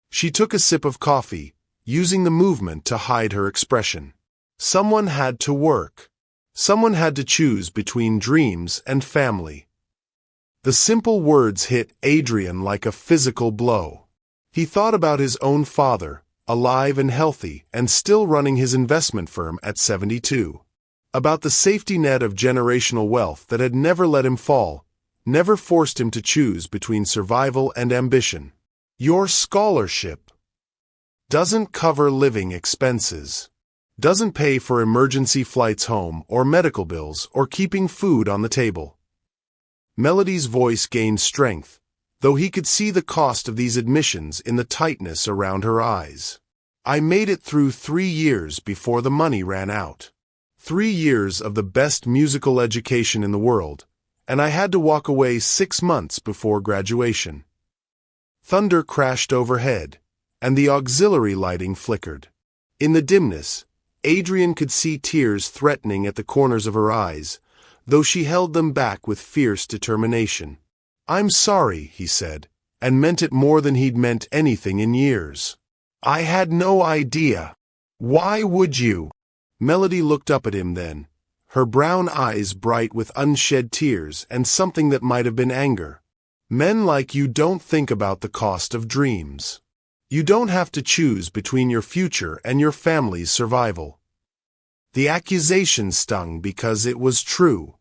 She took a sip of coffee, using the movement to hide her expression. Someone had to work. Someone had to choose between dreams and family. The simple words hit Adrien like a physical blow. He thought about his own father, alive and healthy, and still running his investment firm at 72. About the safety net of generational wealth that had never let him fall, never forced him to choose between survival and ambition. Your scholarship doesn't cover living expenses, doesn't pay for emergency flights home or medical bills or keeping food on the table. Melody's voice gained strength, though he could see the cost of these admissions in the tightness around her eyes. "I made it through 3 years before the money ran out. 3 years of the best musical education in the world, and I had to walk away 6 months before graduation." Thunder crashed overhead, and the auxiliary lighting flickered. In the dimness, Adrien could see tears threatening at the corners of her eyes, though she held them back with fierce determination. "I'm sorry," he said, and meant it more than he'd meant anything in years. "I had no idea." "Why would you?" Melody looked up at him then, her brown eyes bright with unshed tears and something that might have been anger. "Men like you don't think about the cost of dreams. You don't have to choose between your future and your family's survival." The accusation stung because it was true.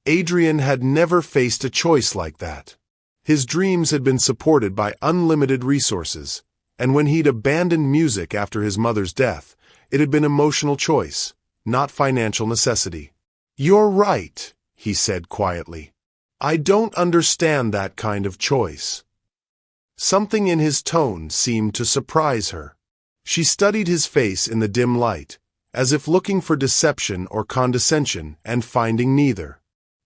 Adrien had never faced a choice like that. His dreams had been supported by unlimited resources, and when he'd abandoned music after his mother's death, it had been emotional choice, not financial necessity. "You're right," he said quietly. "I don't understand that kind of choice." Something in his tone seemed to surprise her. She studied his face in the dim light, as if looking for deception or condescension and finding neither.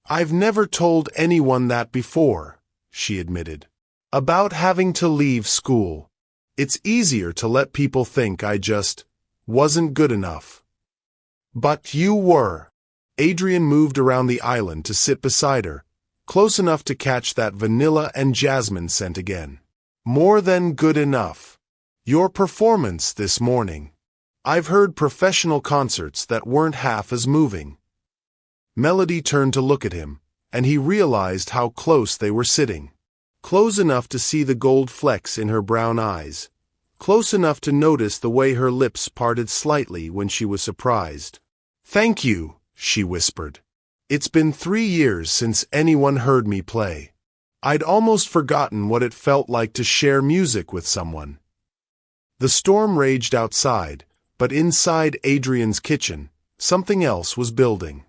"I've never told anyone that before," she admitted. "About having to leave school. It's easier to let people think I just wasn't good enough." "But you were." Adrien moved around the island to sit beside her, close enough to catch that vanilla and jasmine scent again. "More than good enough. Your performance this morning. I've heard professional concerts that weren't half as moving." Melody turned to look at him, and he realized how close they were sitting. Close enough to see the gold flecks in her brown eyes, close enough to notice the way her lips parted slightly when she was surprised. "Thank you," she whispered. "It's been 3 years since anyone heard me play. I'd almost forgotten what it felt like to share music with someone." The storm raged outside, but inside Adrien's kitchen, something else was building.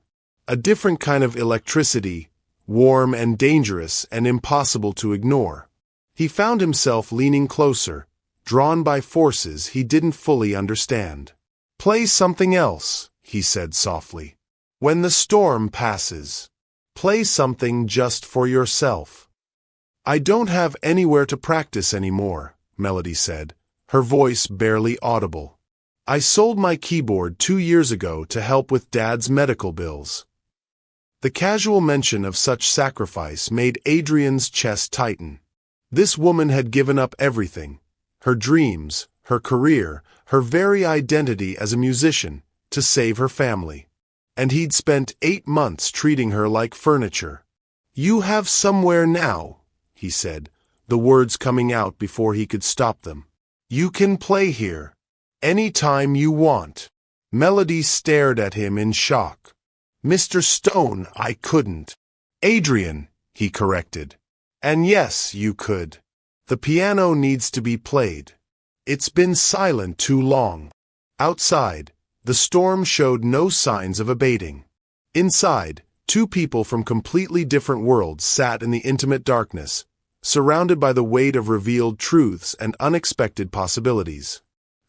A different kind of electricity, warm and dangerous and impossible to ignore. He found himself leaning closer, drawn by forces he didn't fully understand. "Play something else," he said softly. "When the storm passes, play something just for yourself." "I don't have anywhere to practice anymore," Melody said, her voice barely audible. "I sold my keyboard 2 years ago to help with Dad's medical bills." The casual mention of such sacrifice made Adrien's chest tighten. This woman had given up everything, her dreams, her career, her very identity as a musician, to save her family. And he'd spent 8 months treating her like furniture. "You have somewhere now," he said, the words coming out before he could stop them. "You can play here. Any time you want." Melody stared at him in shock. "Mr. Stone, I couldn't." "Adrien," he corrected. "And yes, you could. The piano needs to be played. It's been silent too long." Outside, the storm showed no signs of abating. Inside, 2 people from completely different worlds sat in the intimate darkness, surrounded by the weight of revealed truths and unexpected possibilities.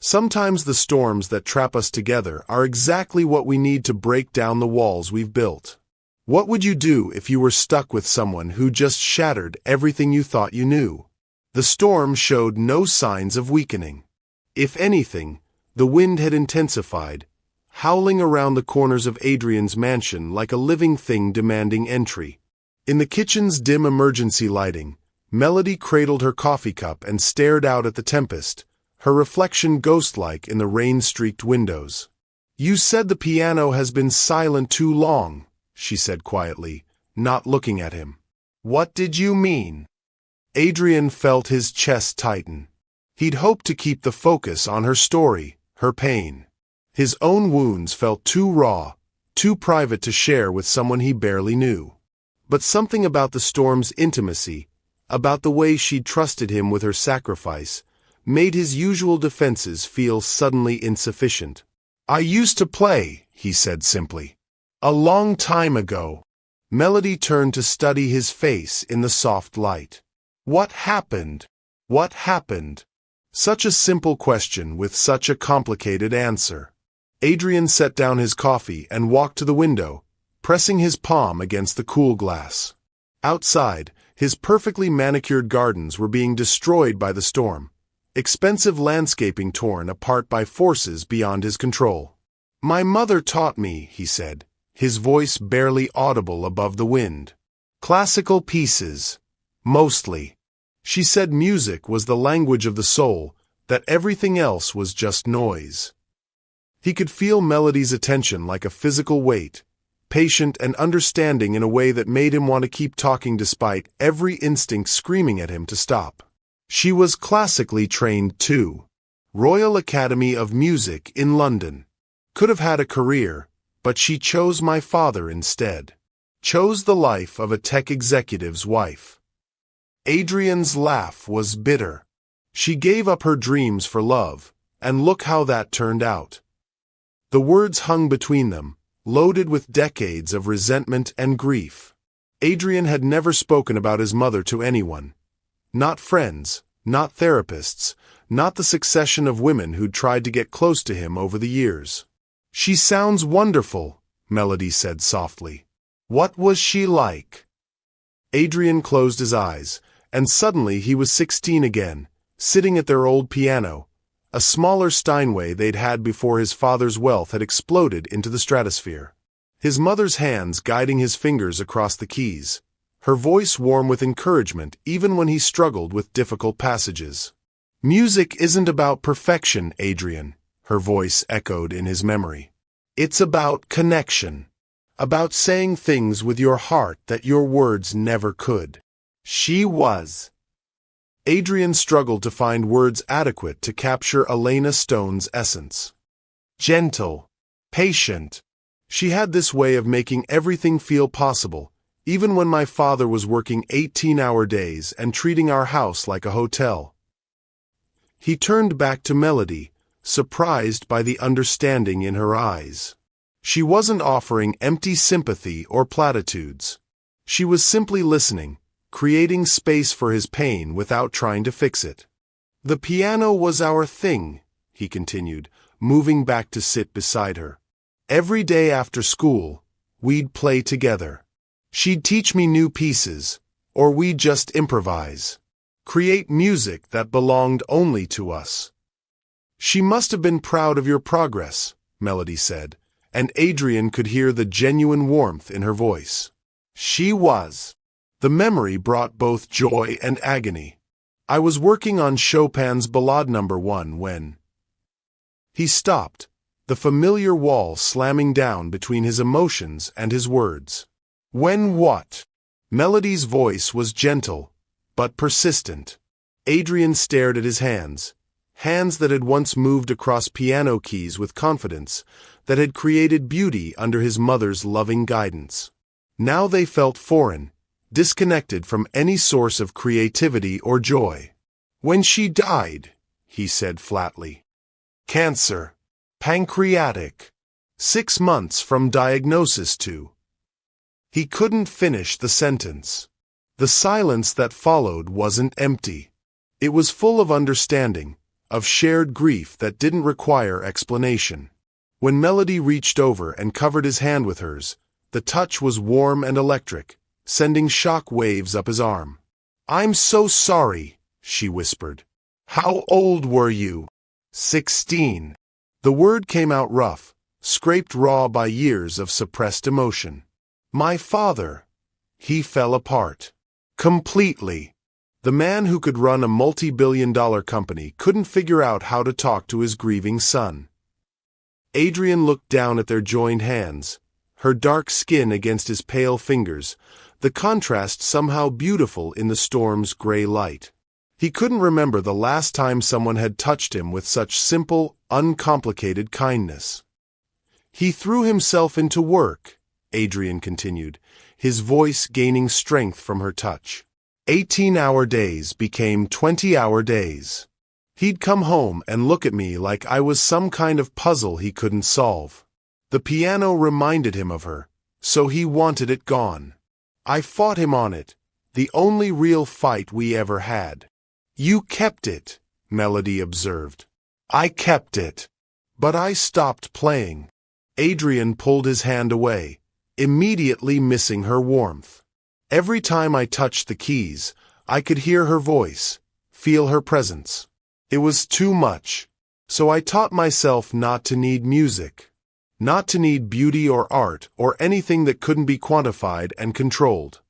Sometimes the storms that trap us together are exactly what we need to break down the walls we've built. What would you do if you were stuck with someone who just shattered everything you thought you knew? The storm showed no signs of weakening. If anything, the wind had intensified, howling around the corners of Adrien's mansion like a living thing demanding entry. In the kitchen's dim emergency lighting, Melody cradled her coffee cup and stared out at the tempest, her reflection ghost-like in the rain-streaked windows. "You said the piano has been silent too long," she said quietly, not looking at him. "What did you mean?" Adrien felt his chest tighten. He'd hoped to keep the focus on her story, her pain. His own wounds felt too raw, too private to share with someone he barely knew. But something about the storm's intimacy, about the way she'd trusted him with her sacrifice, made his usual defenses feel suddenly insufficient. "I used to play," he said simply. "A long time ago." Melody turned to study his face in the soft light. "What happened? What happened?" Such a simple question with such a complicated answer. Adrien set down his coffee and walked to the window, pressing his palm against the cool glass. Outside, his perfectly manicured gardens were being destroyed by the storm, expensive landscaping torn apart by forces beyond his control. "My mother taught me," he said, his voice barely audible above the wind. "Classical pieces. Mostly. She said music was the language of the soul, that everything else was just noise." He could feel Melody's attention like a physical weight, patient and understanding in a way that made him want to keep talking despite every instinct screaming at him to stop. She was classically trained too. Royal Academy of Music in London. Could have had a career, but she chose my father instead. Chose the life of a tech executive's wife. Adrien's laugh was bitter. She gave up her dreams for love, and look how that turned out. The words hung between them, loaded with decades of resentment and grief. Adrien had never spoken about his mother to anyone. Not friends, not therapists, not the succession of women who'd tried to get close to him over the years. "She sounds wonderful," Melody said softly. "What was she like?" Adrien closed his eyes, and suddenly he was 16 again, sitting at their old piano, a smaller Steinway they'd had before his father's wealth had exploded into the stratosphere. His mother's hands guiding his fingers across the keys, her voice warm with encouragement even when he struggled with difficult passages. "Music isn't about perfection, Adrien," her voice echoed in his memory. "It's about connection. About saying things with your heart that your words never could." She was. Adrien struggled to find words adequate to capture Elena Stone's essence. Gentle. Patient. She had this way of making everything feel possible, even when my father was working 18-hour days and treating our house like a hotel. He turned back to Melody, surprised by the understanding in her eyes. She wasn't offering empty sympathy or platitudes. She was simply listening, creating space for his pain without trying to fix it. "The piano was our thing," he continued, moving back to sit beside her. "Every day after school, we'd play together. She'd teach me new pieces, or we'd just improvise. Create music that belonged only to us." "She must have been proud of your progress," Melody said, and Adrien could hear the genuine warmth in her voice. "She was." The memory brought both joy and agony. "I was working on Chopin's Ballade No. 1 when—" He stopped, the familiar wall slamming down between his emotions and his words. "When what?" Melody's voice was gentle, but persistent. Adrien stared at his hands that had once moved across piano keys with confidence, that had created beauty under his mother's loving guidance. Now they felt foreign, disconnected from any source of creativity or joy. "When she died," he said flatly. "Cancer. Pancreatic. 6 months from diagnosis to—" He couldn't finish the sentence. The silence that followed wasn't empty. It was full of understanding, of shared grief that didn't require explanation. When Melody reached over and covered his hand with hers, the touch was warm and electric, sending shock waves up his arm. "I'm so sorry," she whispered. "How old were you?" 16. The word came out rough, scraped raw by years of suppressed emotion. "My father." He fell apart. Completely. The man who could run a multi-billion-dollar company couldn't figure out how to talk to his grieving son. Adrien looked down at their joined hands, her dark skin against his pale fingers, the contrast somehow beautiful in the storm's gray light. He couldn't remember the last time someone had touched him with such simple, uncomplicated kindness. "He threw himself into work," Adrien continued, his voice gaining strength from her touch. 18-hour days became 20-hour days. He'd come home and look at me like I was some kind of puzzle he couldn't solve. The piano reminded him of her, so he wanted it gone. I fought him on it, the only real fight we ever had. "You kept it," Melody observed. "I kept it. But I stopped playing." Adrien pulled his hand away, immediately missing her warmth. "Every time I touched the keys, I could hear her voice, feel her presence. It was too much. So I taught myself not to need music, not to need beauty or art or anything that couldn't be quantified and controlled."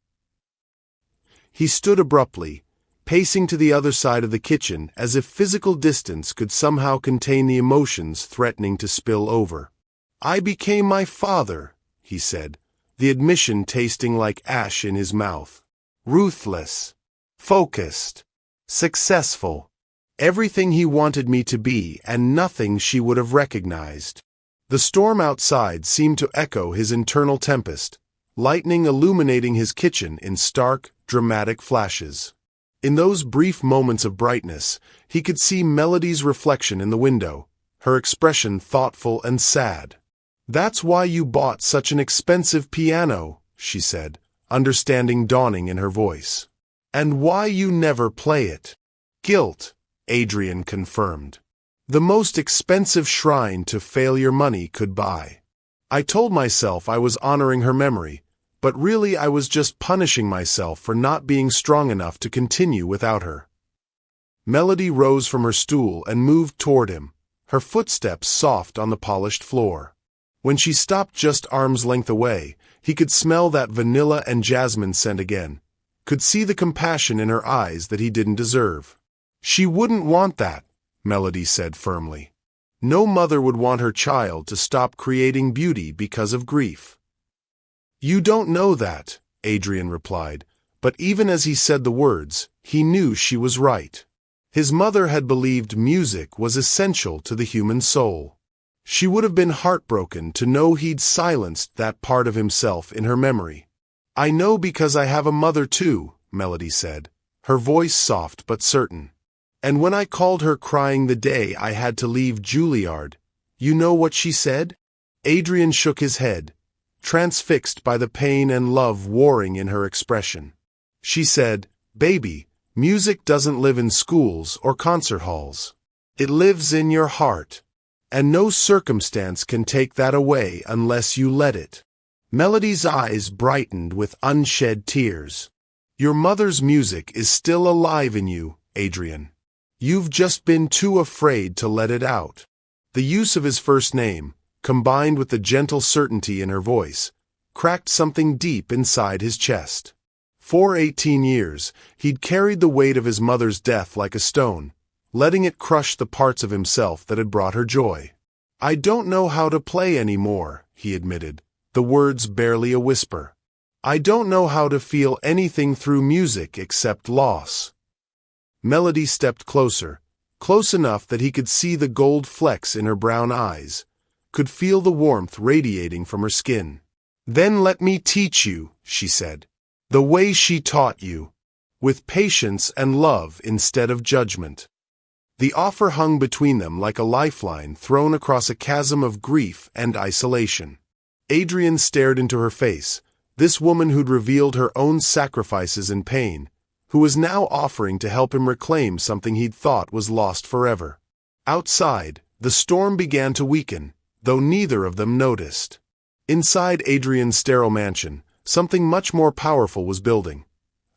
He stood abruptly, pacing to the other side of the kitchen as if physical distance could somehow contain the emotions threatening to spill over. "I became my father," he said, the admission tasting like ash in his mouth. "Ruthless, focused, successful. Everything he wanted me to be and nothing she would have recognized." The storm outside seemed to echo his internal tempest, lightning illuminating his kitchen in stark, dramatic flashes. In those brief moments of brightness, he could see Melody's reflection in the window, her expression thoughtful and sad. "That's why you bought such an expensive piano," she said, understanding dawning in her voice. "And why you never play it." "Guilt," Adrien confirmed. "The most expensive shrine to failure money could buy." I told myself I was honoring her memory, but really I was just punishing myself for not being strong enough to continue without her. Melody rose from her stool and moved toward him, her footsteps soft on the polished floor. When she stopped just arm's length away, he could smell that vanilla and jasmine scent again, could see the compassion in her eyes that he didn't deserve. "She wouldn't want that," Melody said firmly. "No mother would want her child to stop creating beauty because of grief." "You don't know that," Adrien replied, but even as he said the words, he knew she was right. His mother had believed music was essential to the human soul. She would have been heartbroken to know he'd silenced that part of himself in her memory. "I know because I have a mother too," Melody said, her voice soft but certain. "And when I called her crying the day I had to leave Juilliard, you know what she said?" Adrien shook his head, transfixed by the pain and love warring in her expression. She said, "Baby, music doesn't live in schools or concert halls. It lives in your heart. And no circumstance can take that away unless you let it." Melody's eyes brightened with unshed tears. "Your mother's music is still alive in you, Adrien. You've just been too afraid to let it out." The use of his first name, combined with the gentle certainty in her voice, cracked something deep inside his chest. For 18 years, he'd carried the weight of his mother's death like a stone, letting it crush the parts of himself that had brought her joy. "I don't know how to play anymore," he admitted, the words barely a whisper. "I don't know how to feel anything through music except loss." Melody stepped closer, close enough that he could see the gold flecks in her brown eyes, could feel the warmth radiating from her skin. "Then let me teach you," she said, "the way she taught you, with patience and love instead of judgment." The offer hung between them like a lifeline thrown across a chasm of grief and isolation. Adrien stared into her face, this woman who'd revealed her own sacrifices and pain, who was now offering to help him reclaim something he'd thought was lost forever. Outside, the storm began to weaken, though neither of them noticed. Inside Adrien's sterile mansion, something much more powerful was building.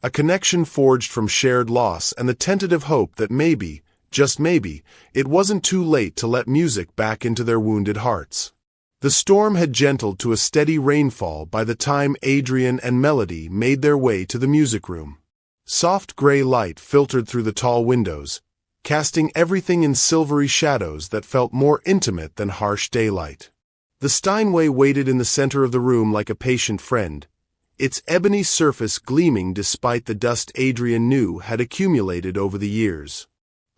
A connection forged from shared loss and the tentative hope that maybe, just maybe, it wasn't too late to let music back into their wounded hearts. The storm had gentled to a steady rainfall by the time Adrien and Melody made their way to the music room. Soft gray light filtered through the tall windows, casting everything in silvery shadows that felt more intimate than harsh daylight. The Steinway waited in the center of the room like a patient friend, its ebony surface gleaming despite the dust Adrien knew had accumulated over the years.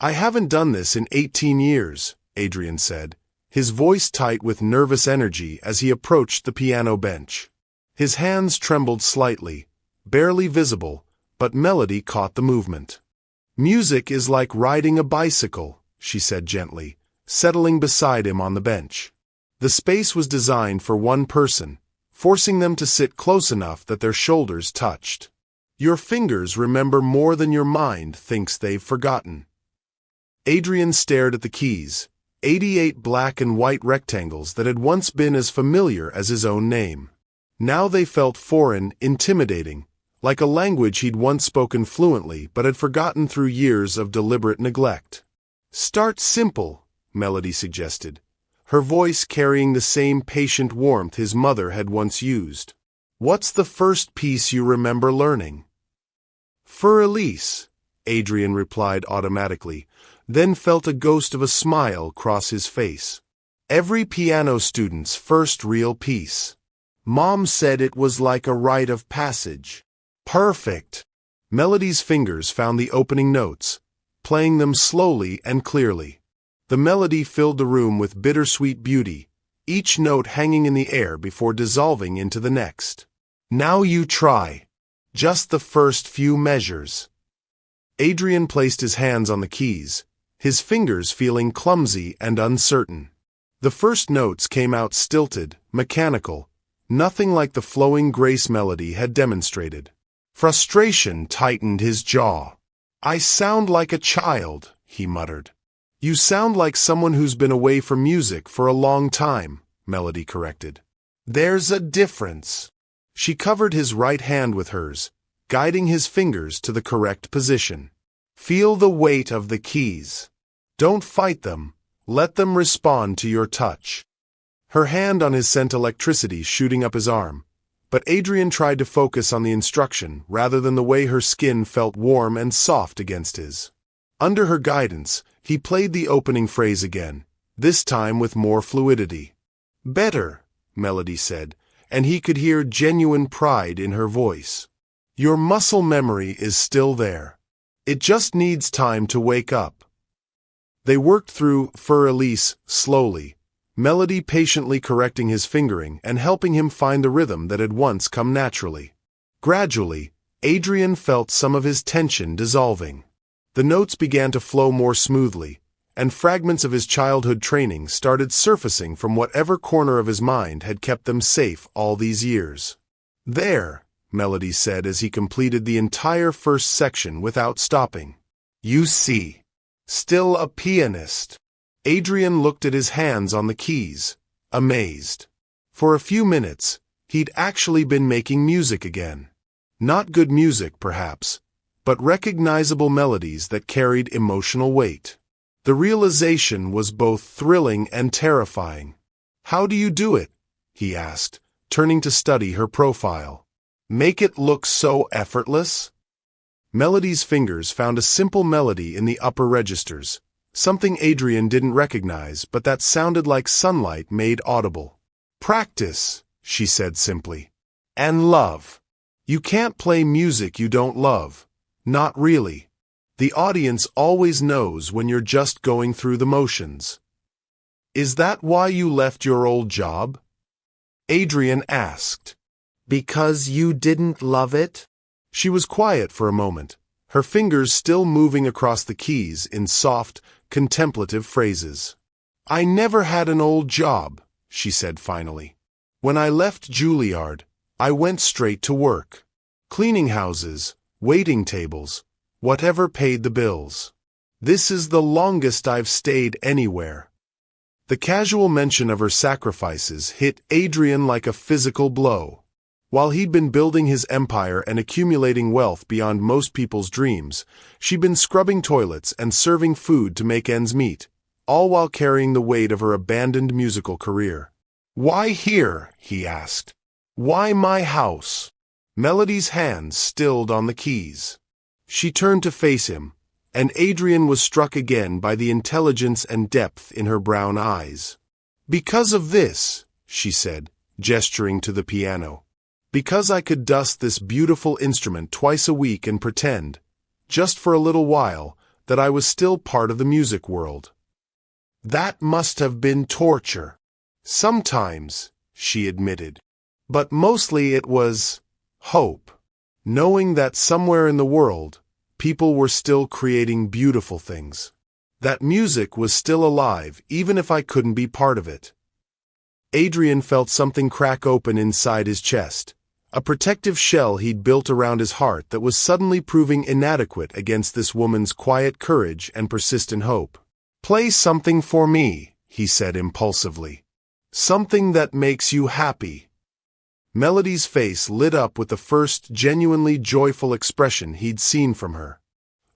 "I haven't done this in 18 years, Adrien said, his voice tight with nervous energy as he approached the piano bench. His hands trembled slightly, barely visible, but Melody caught the movement. "Music is like riding a bicycle," she said gently, settling beside him on the bench. The space was designed for one person, forcing them to sit close enough that their shoulders touched. "Your fingers remember more than your mind thinks they've forgotten." Adrien stared at the keys, 88 black and white rectangles that had once been as familiar as his own name. Now they felt foreign, intimidating, like a language he'd once spoken fluently but had forgotten through years of deliberate neglect. "Start simple," Melody suggested, her voice carrying the same patient warmth his mother had once used. "What's the first piece you remember learning?" "For Elise," Adrien replied automatically, then felt a ghost of a smile cross his face. "Every piano student's first real piece. Mom said it was like a rite of passage." "Perfect." Melody's fingers found the opening notes, playing them slowly and clearly. The melody filled the room with bittersweet beauty, each note hanging in the air before dissolving into the next. "Now you try. Just the first few measures." Adrien placed his hands on the keys, his fingers feeling clumsy and uncertain. The first notes came out stilted, mechanical, nothing like the flowing grace Melody had demonstrated. Frustration tightened his jaw. "I sound like a child," he muttered. "You sound like someone who's been away from music for a long time," Melody corrected. "There's a difference." She covered his right hand with hers, guiding his fingers to the correct position. "Feel the weight of the keys. Don't fight them, let them respond to your touch." Her hand on his sent electricity shooting up his arm, but Adrien tried to focus on the instruction rather than the way her skin felt warm and soft against his. Under her guidance, he played the opening phrase again, this time with more fluidity. "Better," Melody said, and he could hear genuine pride in her voice. "Your muscle memory is still there. It just needs time to wake up." They worked through "For Elise" slowly, Melody patiently correcting his fingering and helping him find the rhythm that had once come naturally. Gradually, Adrien felt some of his tension dissolving. The notes began to flow more smoothly, and fragments of his childhood training started surfacing from whatever corner of his mind had kept them safe all these years. "There," Melody said as he completed the entire first section without stopping. "You see. Still a pianist." Adrien looked at his hands on the keys, amazed. For a few minutes, he'd actually been making music again. Not good music, perhaps, but recognizable melodies that carried emotional weight. The realization was both thrilling and terrifying. "How do you do it?" he asked, turning to study her profile. "Make it look so effortless?" Melody's fingers found a simple melody in the upper registers, something Adrien didn't recognize but that sounded like sunlight made audible. "Practice," she said simply. "And love. You can't play music you don't love. Not really. The audience always knows when you're just going through the motions." "Is that why you left your old job?" Adrien asked. "Because you didn't love it?" She was quiet for a moment, her fingers still moving across the keys in soft, contemplative phrases. "I never had an old job," she said finally. "When I left Juilliard, I went straight to work. Cleaning houses, waiting tables, whatever paid the bills. This is the longest I've stayed anywhere." The casual mention of her sacrifices hit Adrien like a physical blow. While he'd been building his empire and accumulating wealth beyond most people's dreams, she'd been scrubbing toilets and serving food to make ends meet, all while carrying the weight of her abandoned musical career. "Why here?" he asked. "Why my house?" Melody's hands stilled on the keys. She turned to face him, and Adrien was struck again by the intelligence and depth in her brown eyes. "Because of this," she said, gesturing to the piano. "Because I could dust this beautiful instrument twice a week and pretend, just for a little while, that I was still part of the music world." "That must have been torture." "Sometimes," she admitted. "But mostly it was hope. Knowing that somewhere in the world, people were still creating beautiful things. That music was still alive even if I couldn't be part of it." Adrien felt something crack open inside his chest, a protective shell he'd built around his heart that was suddenly proving inadequate against this woman's quiet courage and persistent hope. "Play something for me," he said impulsively. "Something that makes you happy." Melody's face lit up with the first genuinely joyful expression he'd seen from her.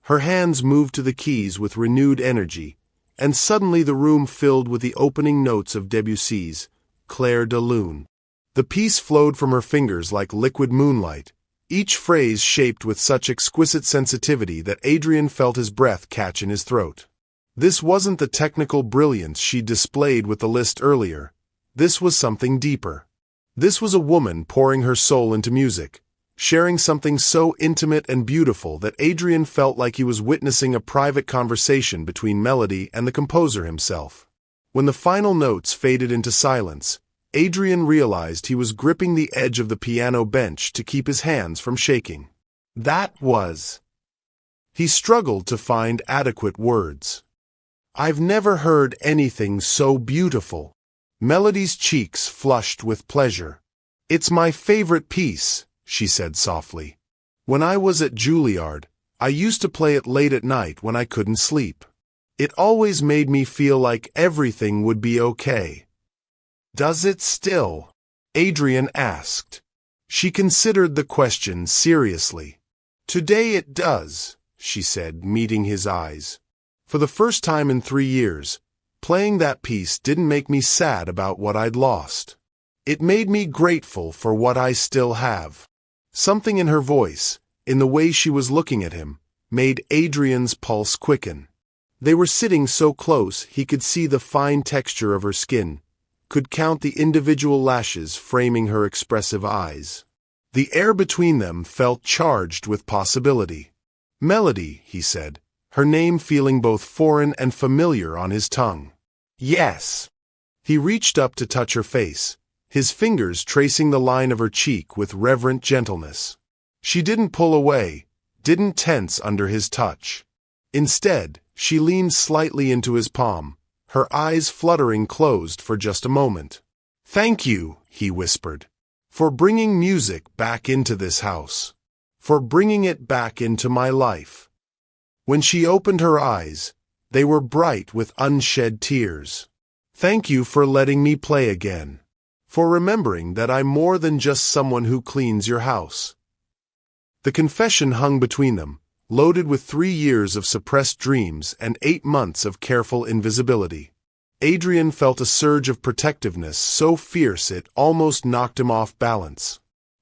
Her hands moved to the keys with renewed energy, and suddenly the room filled with the opening notes of Debussy's Clair de Lune. The piece flowed from her fingers like liquid moonlight, each phrase shaped with such exquisite sensitivity that Adrien felt his breath catch in his throat. This wasn't the technical brilliance she displayed with the Liszt earlier. This was something deeper. This was a woman pouring her soul into music, sharing something so intimate and beautiful that Adrien felt like he was witnessing a private conversation between Melody and the composer himself. When the final notes faded into silence, Adrien realized he was gripping the edge of the piano bench to keep his hands from shaking. That was... He struggled to find adequate words. "I've never heard anything so beautiful." Melody's cheeks flushed with pleasure. "It's my favorite piece," she said softly. "When I was at Juilliard, I used to play it late at night when I couldn't sleep. It always made me feel like everything would be okay." "Does it still?" Adrien asked. She considered the question seriously. "Today it does," she said, meeting his eyes. "For the first time in 3 years, playing that piece didn't make me sad about what I'd lost. It made me grateful for what I still have." Something in her voice, in the way she was looking at him, made Adrien's pulse quicken. They were sitting so close he could see the fine texture of her skin, could count the individual lashes framing her expressive eyes. The air between them felt charged with possibility. "Melody," he said, her name feeling both foreign and familiar on his tongue. "Yes." He reached up to touch her face, his fingers tracing the line of her cheek with reverent gentleness. She didn't pull away, didn't tense under his touch. Instead, she leaned slightly into his palm, her eyes fluttering closed for just a moment. "Thank you," he whispered, "for bringing music back into this house. For bringing it back into my life." When she opened her eyes, they were bright with unshed tears. "Thank you for letting me play again. For remembering that I'm more than just someone who cleans your house." The confession hung between them, loaded with 3 years of suppressed dreams and 8 months of careful invisibility. Adrien felt a surge of protectiveness so fierce it almost knocked him off balance.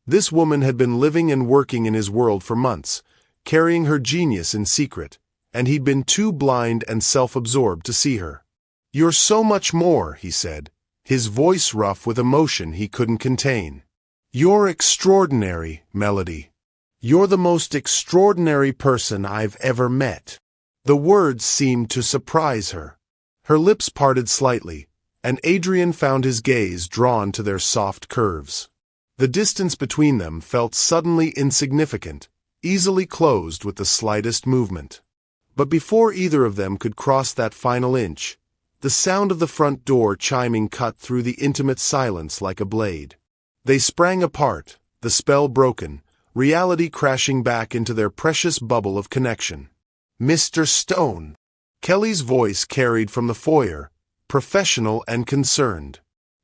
This woman had been living and working in his world for months, carrying her genius in secret, and he'd been too blind and self-absorbed to see her. "You're so much more," he said, his voice rough with emotion he couldn't contain. "You're extraordinary, Melody. You're the most extraordinary person I've ever met." The words seemed to surprise her. Her lips parted slightly, and Adrien found his gaze drawn to their soft curves. The distance between them felt suddenly insignificant, easily closed with the slightest movement. But before either of them could cross that final inch, the sound of the front door chiming cut through the intimate silence like a blade. They sprang apart, the spell broken, reality crashing back into their precious bubble of connection. "Mr. Stone," Kelly's voice carried from the foyer, professional and concerned.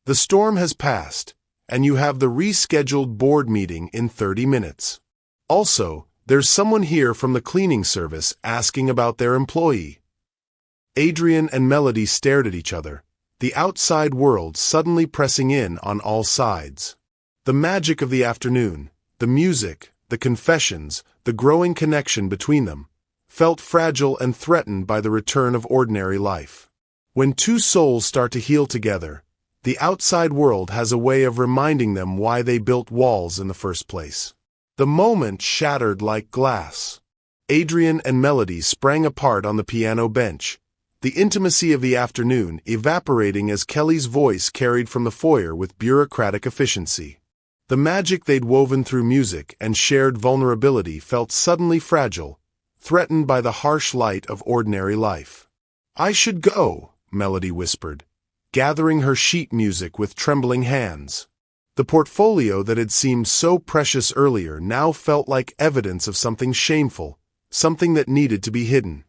"The storm has passed, and you have the rescheduled board meeting in 30 minutes. Also, there's someone here from the cleaning service asking about their employee." Adrien and Melody stared at each other, the outside world suddenly pressing in on all sides. The magic of the afternoon, the music, the confessions, the growing connection between them, felt fragile and threatened by the return of ordinary life. When two souls start to heal together, the outside world has a way of reminding them why they built walls in the first place. The moment shattered like glass. Adrien and Melody sprang apart on the piano bench, the intimacy of the afternoon evaporating as Kelly's voice carried from the foyer with bureaucratic efficiency. The magic they'd woven through music and shared vulnerability felt suddenly fragile, threatened by the harsh light of ordinary life. "I should go," Melody whispered, gathering her sheet music with trembling hands. The portfolio that had seemed so precious earlier now felt like evidence of something shameful, something that needed to be hidden.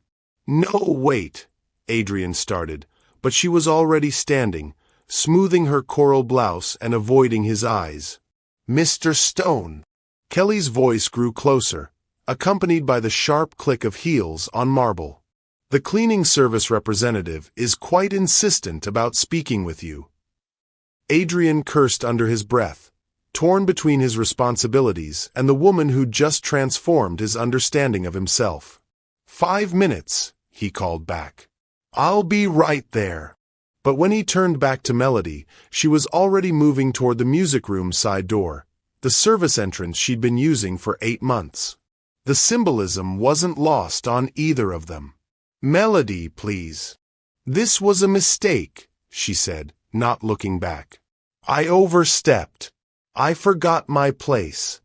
"No, wait," Adrien started, but she was already standing, smoothing her coral blouse and avoiding his eyes. "Mr. Stone." Kelly's voice grew closer, accompanied by the sharp click of heels on marble. "The cleaning service representative is quite insistent about speaking with you." Adrien cursed under his breath, torn between his responsibilities and the woman who'd just transformed his understanding of himself. 5 minutes, he called back. "I'll be right there." But when he turned back to Melody, she was already moving toward the music room side door, the service entrance she'd been using for 8 months. The symbolism wasn't lost on either of them. "Melody, please." "This was a mistake," she said, not looking back. "I overstepped. I forgot my place."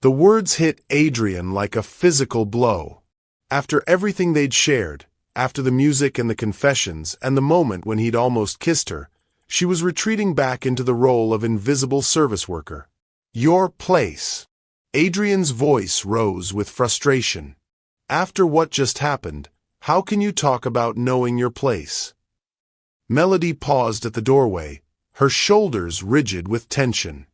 The words hit Adrien like a physical blow. After everything they'd shared, after the music and the confessions and the moment when he'd almost kissed her, she was retreating back into the role of invisible service worker. "Your place." Adrien's voice rose with frustration. "After what just happened, how can you talk about knowing your place?" Melody paused at the doorway, her shoulders rigid with tension.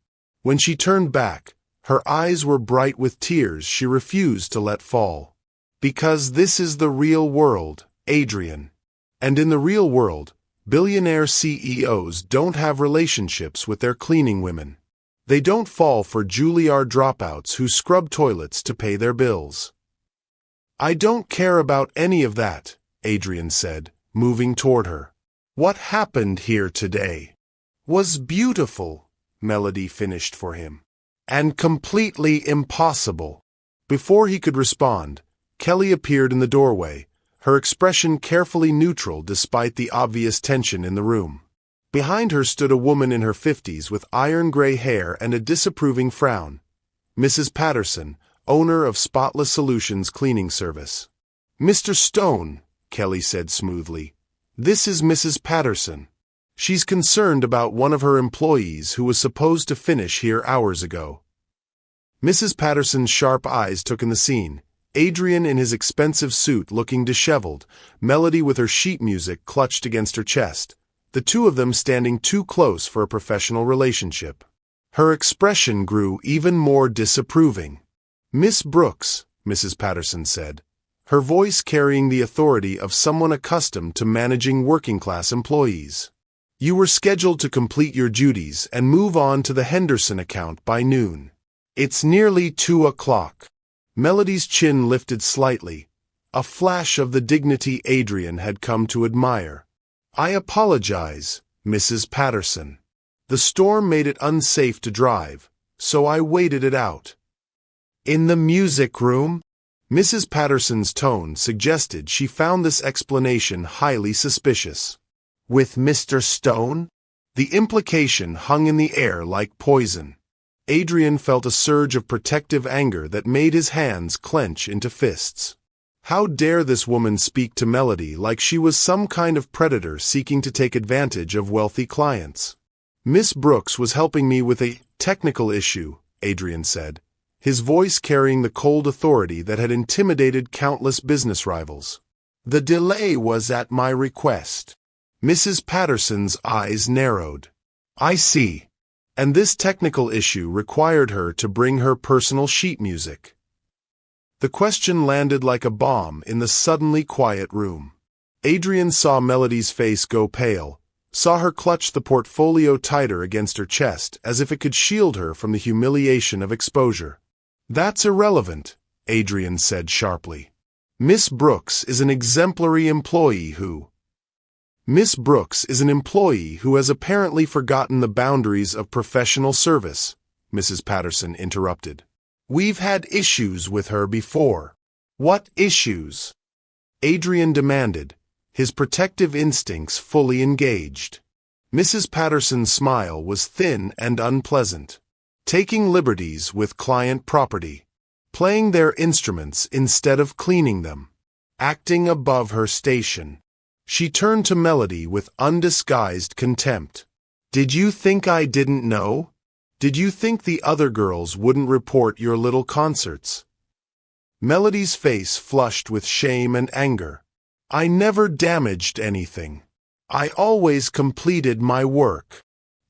When she turned back, her eyes were bright with tears she refused to let fall. "Because this is the real world, Adrien. And in the real world, billionaire CEOs don't have relationships with their cleaning women. They don't fall for Juilliard dropouts who scrub toilets to pay their bills." "I don't care about any of that," Adrien said, moving toward her. "What happened here today was beautiful," Melody finished for him. "And completely impossible." Before he could respond, Kelly appeared in the doorway, her expression carefully neutral despite the obvious tension in the room. Behind her stood a woman in her 50s with iron-gray hair and a disapproving frown. Mrs. Patterson, owner of Spotless Solutions cleaning service. Mr. Stone, Kelly said smoothly. This is Mrs. Patterson. She's concerned about one of her employees who was supposed to finish here hours ago. Mrs. Patterson's sharp eyes took in the scene. Adrien in his expensive suit looking disheveled, Melody with her sheet music clutched against her chest, the two of them standing too close for a professional relationship. Her expression grew even more disapproving. Miss Brooks, Mrs. Patterson said, her voice carrying the authority of someone accustomed to managing working-class employees. You were scheduled to complete your duties and move on to the Henderson account by noon. It's nearly 2 o'clock. Melody's chin lifted slightly, a flash of the dignity Adrien had come to admire. I apologize, Mrs. Patterson. The storm made it unsafe to drive, so I waited it out. In the music room? Mrs. Patterson's tone suggested she found this explanation highly suspicious. With Mr. Stone? The implication hung in the air like poison. Adrien felt a surge of protective anger that made his hands clench into fists. How dare this woman speak to Melody like she was some kind of predator seeking to take advantage of wealthy clients? Miss Brooks was helping me with a technical issue, Adrien said, his voice carrying the cold authority that had intimidated countless business rivals. The delay was at my request. Mrs. Patterson's eyes narrowed. I see. And this technical issue required her to bring her personal sheet music. The question landed like a bomb in the suddenly quiet room. Adrien saw Melody's face go pale, saw her clutch the portfolio tighter against her chest as if it could shield her from the humiliation of exposure. That's irrelevant, Adrien said sharply. Miss Brooks is an exemplary employee who has apparently forgotten the boundaries of professional service, Mrs. Patterson interrupted. We've had issues with her before. What issues? Adrien demanded, his protective instincts fully engaged. Mrs. Patterson's smile was thin and unpleasant. Taking liberties with client property. Playing their instruments instead of cleaning them. Acting above her station. She turned to Melody with undisguised contempt. Did you think I didn't know? Did you think the other girls wouldn't report your little concerts? Melody's face flushed with shame and anger. I never damaged anything. I always completed my work.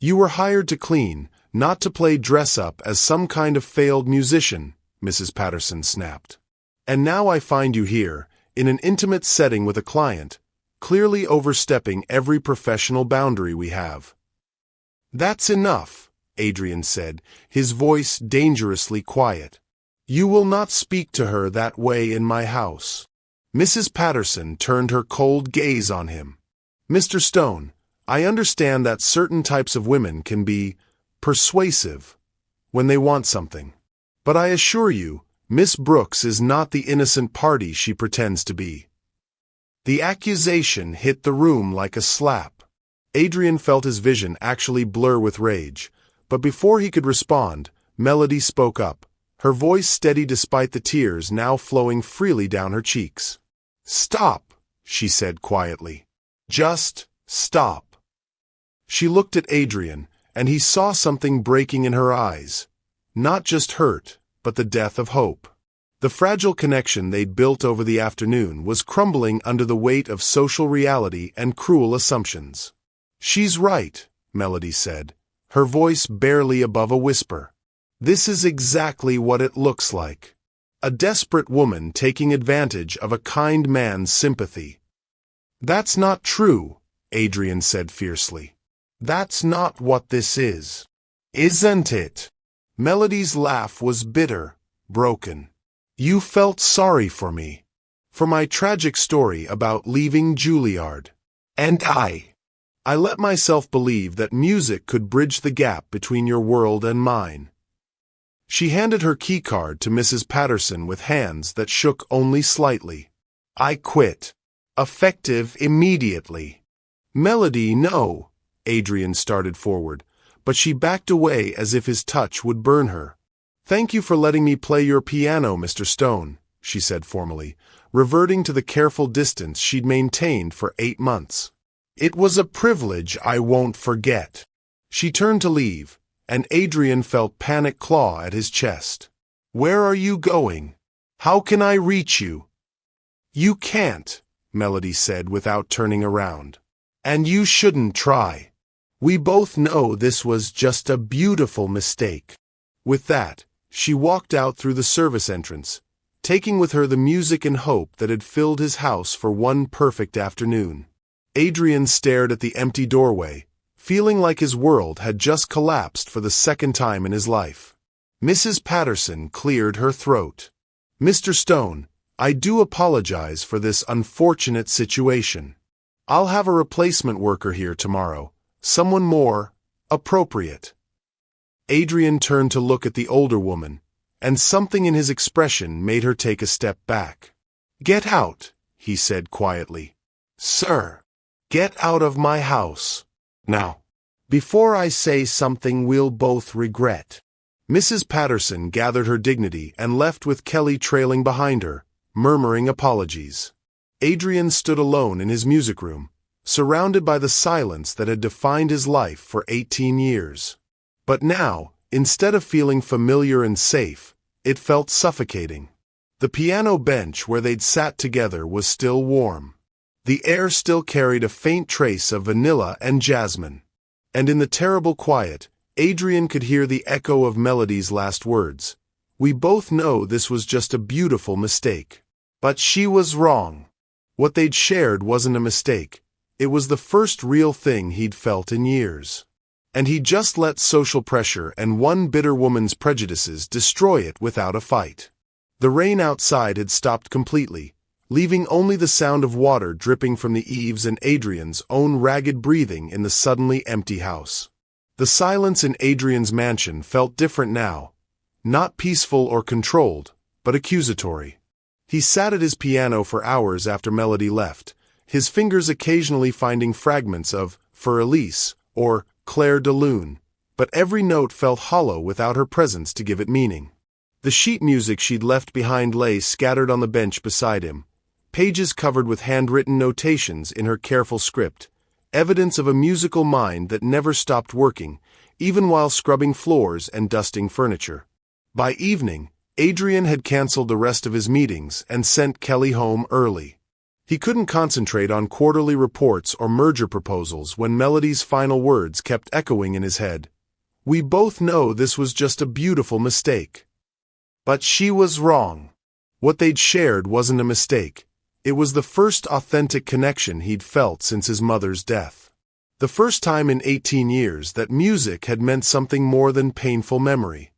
You were hired to clean, not to play dress-up as some kind of failed musician, Mrs. Patterson snapped. And now I find you here, in an intimate setting with a client, clearly overstepping every professional boundary we have. That's enough, Adrien said, his voice dangerously quiet. You will not speak to her that way in my house. Mrs. Patterson turned her cold gaze on him. Mr. Stone, I understand that certain types of women can be persuasive when they want something. But I assure you, Miss Brooks is not the innocent party she pretends to be. The accusation hit the room like a slap. Adrien felt his vision actually blur with rage, but before he could respond, Melody spoke up, her voice steady despite the tears now flowing freely down her cheeks. Stop, she said quietly. Just stop. She looked at Adrien, and he saw something breaking in her eyes. Not just hurt, but the death of hope. The fragile connection they'd built over the afternoon was crumbling under the weight of social reality and cruel assumptions. She's right, Melody said, her voice barely above a whisper. This is exactly what it looks like. A desperate woman taking advantage of a kind man's sympathy. That's not true, Adrien said fiercely. That's not what this is. Isn't it? Melody's laugh was bitter, broken. You felt sorry for me. For my tragic story about leaving Juilliard. And I let myself believe that music could bridge the gap between your world and mine. She handed her keycard to Mrs. Patterson with hands that shook only slightly. I quit. Effective immediately. Melody, no. Adrien started forward, but she backed away as if his touch would burn her. Thank you for letting me play your piano, Mr. Stone, she said formally, reverting to the careful distance she'd maintained for 8 months. "It was a privilege I won't forget." She turned to leave, and Adrien felt panic claw at his chest. "Where are you going? How can I reach you?" "You can't," Melody said without turning around. "And you shouldn't try. We both know this was just a beautiful mistake." With that, she walked out through the service entrance, taking with her the music and hope that had filled his house for one perfect afternoon. Adrien stared at the empty doorway, feeling like his world had just collapsed for the second time in his life. Mrs. Patterson cleared her throat. "Mr. Stone, I do apologize for this unfortunate situation. I'll have a replacement worker here tomorrow, someone more appropriate." Adrien turned to look at the older woman, and something in his expression made her take a step back. "Get out," he said quietly. "Sir, get out of my house. Now, before I say something we'll both regret." Mrs. Patterson gathered her dignity and left with Kelly trailing behind her, murmuring apologies. Adrien stood alone in his music room, surrounded by the silence that had defined his life for 18 years. But now, instead of feeling familiar and safe, it felt suffocating. The piano bench where they'd sat together was still warm. The air still carried a faint trace of vanilla and jasmine. And in the terrible quiet, Adrien could hear the echo of Melody's last words. "We both know this was just a beautiful mistake." But she was wrong. What they'd shared wasn't a mistake. It was the first real thing he'd felt in years. And he'd just let social pressure and one bitter woman's prejudices destroy it without a fight. The rain outside had stopped completely, leaving only the sound of water dripping from the eaves and Adrien's own ragged breathing in the suddenly empty house. The silence in Adrien's mansion felt different now, not peaceful or controlled, but accusatory. He sat at his piano for hours after Melody left, his fingers occasionally finding fragments of For Elise or Claire de Lune, but every note felt hollow without her presence to give it meaning. The sheet music she'd left behind lay scattered on the bench beside him, pages covered with handwritten notations in her careful script, evidence of a musical mind that never stopped working, even while scrubbing floors and dusting furniture. By evening, Adrien had canceled the rest of his meetings and sent Kelly home early. He couldn't concentrate on quarterly reports or merger proposals when Melody's final words kept echoing in his head. "We both know this was just a beautiful mistake." But she was wrong. What they'd shared wasn't a mistake. It was the first authentic connection he'd felt since his mother's death. The first time in 18 years that music had meant something more than painful memory.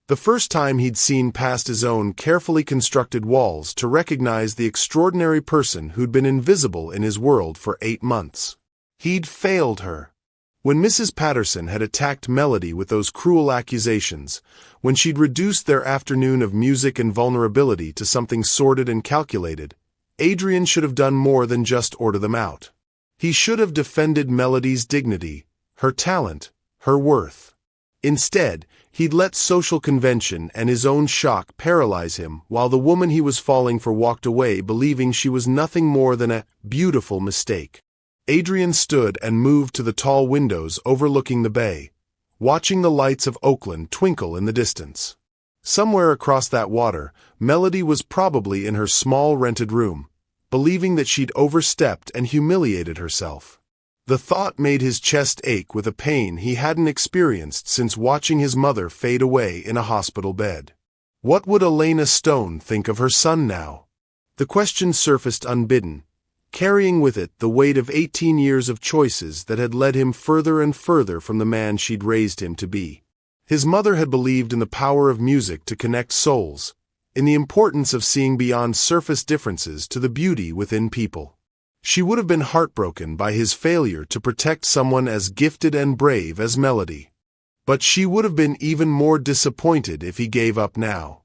The first time he'd seen past his own carefully constructed walls to recognize the extraordinary person who'd been invisible in his world for 8 months. He'd failed her. When Mrs. Patterson had attacked Melody with those cruel accusations, when she'd reduced their afternoon of music and vulnerability to something sordid and calculated, Adrien should have done more than just order them out. He should have defended Melody's dignity, her talent, her worth. Instead, he'd let social convention and his own shock paralyze him while the woman he was falling for walked away believing she was nothing more than a beautiful mistake. Adrien stood and moved to the tall windows overlooking the bay, watching the lights of Oakland twinkle in the distance. Somewhere across that water, Melody was probably in her small rented room, believing that she'd overstepped and humiliated herself. The thought made his chest ache with a pain he hadn't experienced since watching his mother fade away in a hospital bed. What would Elena Stone think of her son now? The question surfaced unbidden, carrying with it the weight of 18 years of choices that had led him further and further from the man she'd raised him to be. His mother had believed in the power of music to connect souls, in the importance of seeing beyond surface differences to the beauty within people. She would have been heartbroken by his failure to protect someone as gifted and brave as Melody. But she would have been even more disappointed if he gave up now.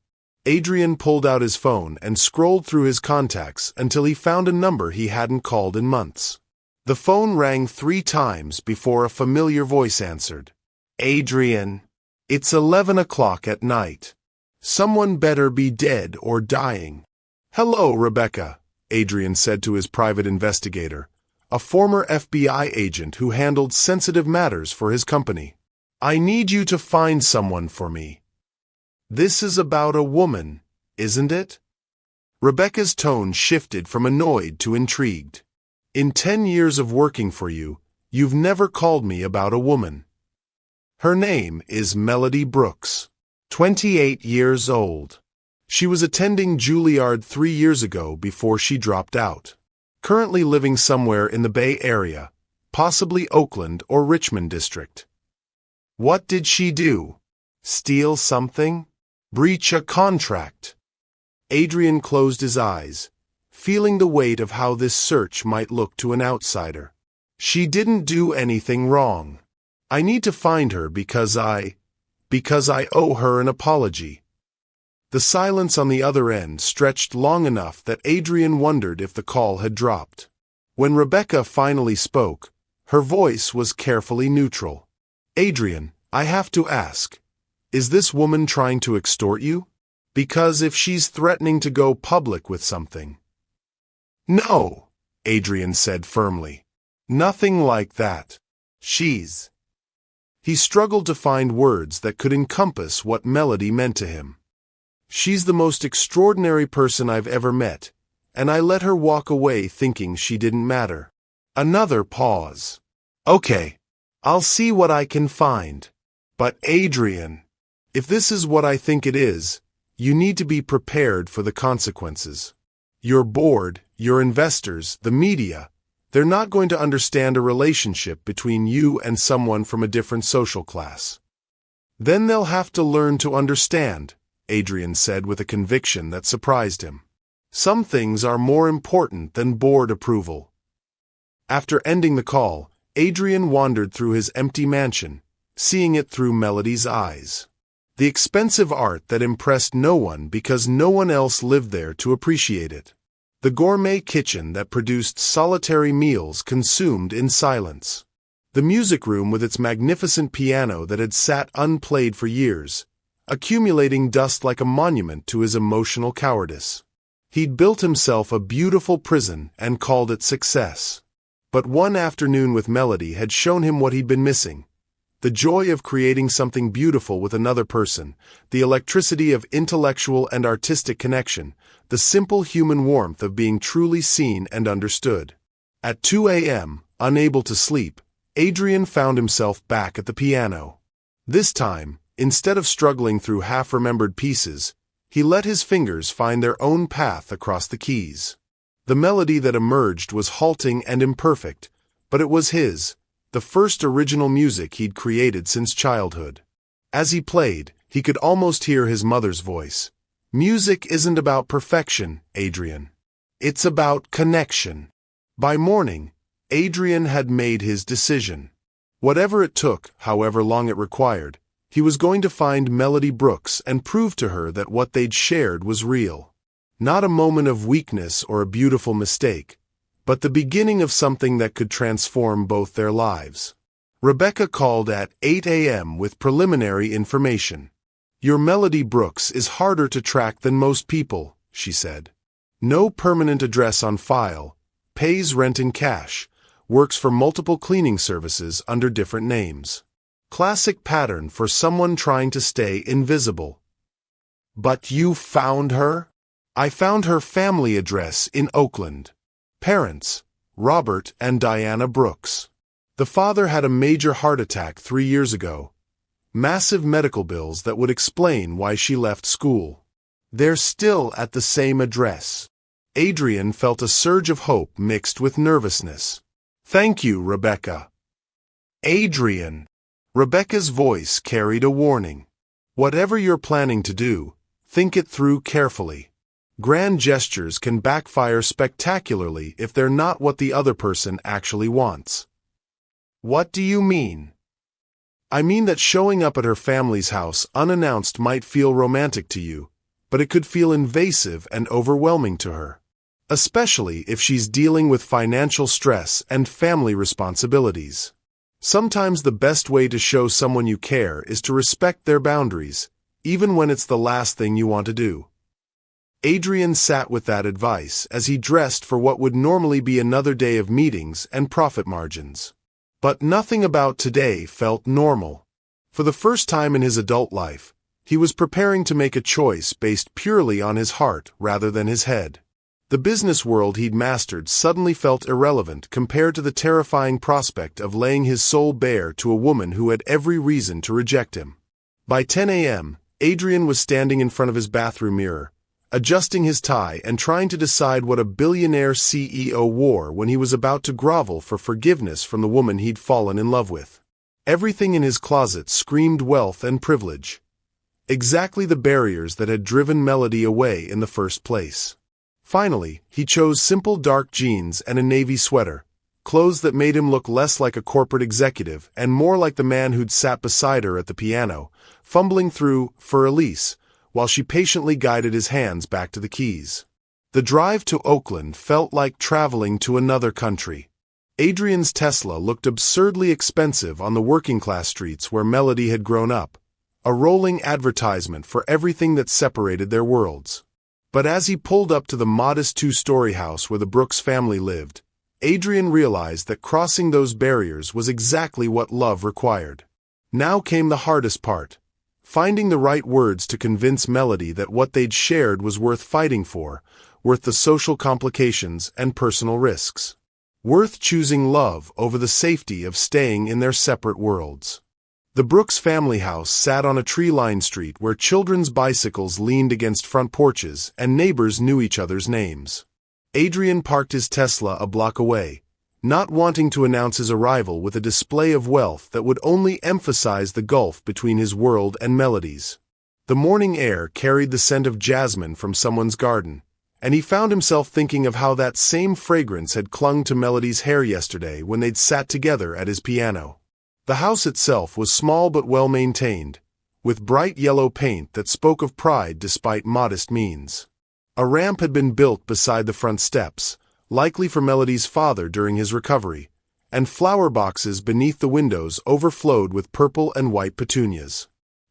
Adrien pulled out his phone and scrolled through his contacts until he found a number he hadn't called in months. The phone rang 3 times before a familiar voice answered. "Adrien, it's 11 o'clock at night. Someone better be dead or dying." "Hello, Rebecca," Adrien said to his private investigator, a former FBI agent who handled sensitive matters for his company. I need you to find someone for me. This is about a woman, isn't it? Rebecca's tone shifted from annoyed to intrigued. In 10 years of working for you, you've never called me about a woman. Her name is Melody Brooks, 28 years old. She was attending Juilliard 3 years ago before she dropped out. Currently living somewhere in the Bay Area, possibly Oakland or Richmond district. What did she do? Steal something? Breach a contract? Adrien closed his eyes, feeling the weight of how this search might look to an outsider. She didn't do anything wrong. I need to find her because I owe her an apology. The silence on the other end stretched long enough that Adrien wondered if the call had dropped. When Rebecca finally spoke, her voice was carefully neutral. Adrien, I have to ask, is this woman trying to extort you? Because if she's threatening to go public with something. No, Adrien said firmly. Nothing like that. She's. He struggled to find words that could encompass what Melody meant to him. She's the most extraordinary person I've ever met, and I let her walk away thinking she didn't matter. Another pause. Okay, I'll see what I can find. But Adrien, if this is what I think it is, you need to be prepared for the consequences. Your board, your investors, the media, they're not going to understand a relationship between you and someone from a different social class. Then they'll have to learn to understand, Adrien said with a conviction that surprised him. Some things are more important than board approval. After ending the call, Adrien wandered through his empty mansion, seeing it through Melody's eyes. The expensive art that impressed no one because no one else lived there to appreciate it. The gourmet kitchen that produced solitary meals consumed in silence. The music room with its magnificent piano that had sat unplayed for years, accumulating dust like a monument to his emotional cowardice. He'd built himself a beautiful prison and called it success. But one afternoon with Melody had shown him what he'd been missing. The joy of creating something beautiful with another person, the electricity of intellectual and artistic connection, the simple human warmth of being truly seen and understood. At 2 a.m., unable to sleep, Adrien found himself back at the piano. This time, instead of struggling through half-remembered pieces, he let his fingers find their own path across the keys. The melody that emerged was halting and imperfect, but it was his, the first original music he'd created since childhood. As he played, he could almost hear his mother's voice. Music isn't about perfection, Adrien. It's about connection. By morning, Adrien had made his decision. Whatever it took, however long it required, he was going to find Melody Brooks and prove to her that what they'd shared was real. Not a moment of weakness or a beautiful mistake, but the beginning of something that could transform both their lives. Rebecca called at 8 a.m. with preliminary information. Your Melody Brooks is harder to track than most people, she said. No permanent address on file, pays rent in cash, works for multiple cleaning services under different names. Classic pattern for someone trying to stay invisible. But you found her? I found her family address in Oakland. Parents, Robert and Diana Brooks. The father had a major heart attack 3 years ago. Massive medical bills that would explain why she left school. They're still at the same address. Adrien felt a surge of hope mixed with nervousness. Thank you, Rebecca. Adrien. Rebecca's voice carried a warning. Whatever you're planning to do, think it through carefully. Grand gestures can backfire spectacularly if they're not what the other person actually wants. What do you mean? I mean that showing up at her family's house unannounced might feel romantic to you, but it could feel invasive and overwhelming to her. Especially if she's dealing with financial stress and family responsibilities. Sometimes the best way to show someone you care is to respect their boundaries, even when it's the last thing you want to do. Adrien sat with that advice as he dressed for what would normally be another day of meetings and profit margins. But nothing about today felt normal. For the first time in his adult life, he was preparing to make a choice based purely on his heart rather than his head. The business world he'd mastered suddenly felt irrelevant compared to the terrifying prospect of laying his soul bare to a woman who had every reason to reject him. By 10 a.m., Adrien was standing in front of his bathroom mirror, adjusting his tie and trying to decide what a billionaire CEO wore when he was about to grovel for forgiveness from the woman he'd fallen in love with. Everything in his closet screamed wealth and privilege. Exactly the barriers that had driven Melody away in the first place. Finally, he chose simple dark jeans and a navy sweater, clothes that made him look less like a corporate executive and more like the man who'd sat beside her at the piano, fumbling through For Elise, while she patiently guided his hands back to the keys. The drive to Oakland felt like traveling to another country. Adrien's Tesla looked absurdly expensive on the working-class streets where Melody had grown up, a rolling advertisement for everything that separated their worlds. But as he pulled up to the modest two-story house where the Brooks family lived, Adrien realized that crossing those barriers was exactly what love required. Now came the hardest part. Finding the right words to convince Melody that what they'd shared was worth fighting for, worth the social complications and personal risks. Worth choosing love over the safety of staying in their separate worlds. The Brooks family house sat on a tree-lined street where children's bicycles leaned against front porches and neighbors knew each other's names. Adrien parked his Tesla a block away, not wanting to announce his arrival with a display of wealth that would only emphasize the gulf between his world and Melody's. The morning air carried the scent of jasmine from someone's garden, and he found himself thinking of how that same fragrance had clung to Melody's hair yesterday when they'd sat together at his piano. The house itself was small but well-maintained, with bright yellow paint that spoke of pride despite modest means. A ramp had been built beside the front steps, likely for Melody's father during his recovery, and flower boxes beneath the windows overflowed with purple and white petunias.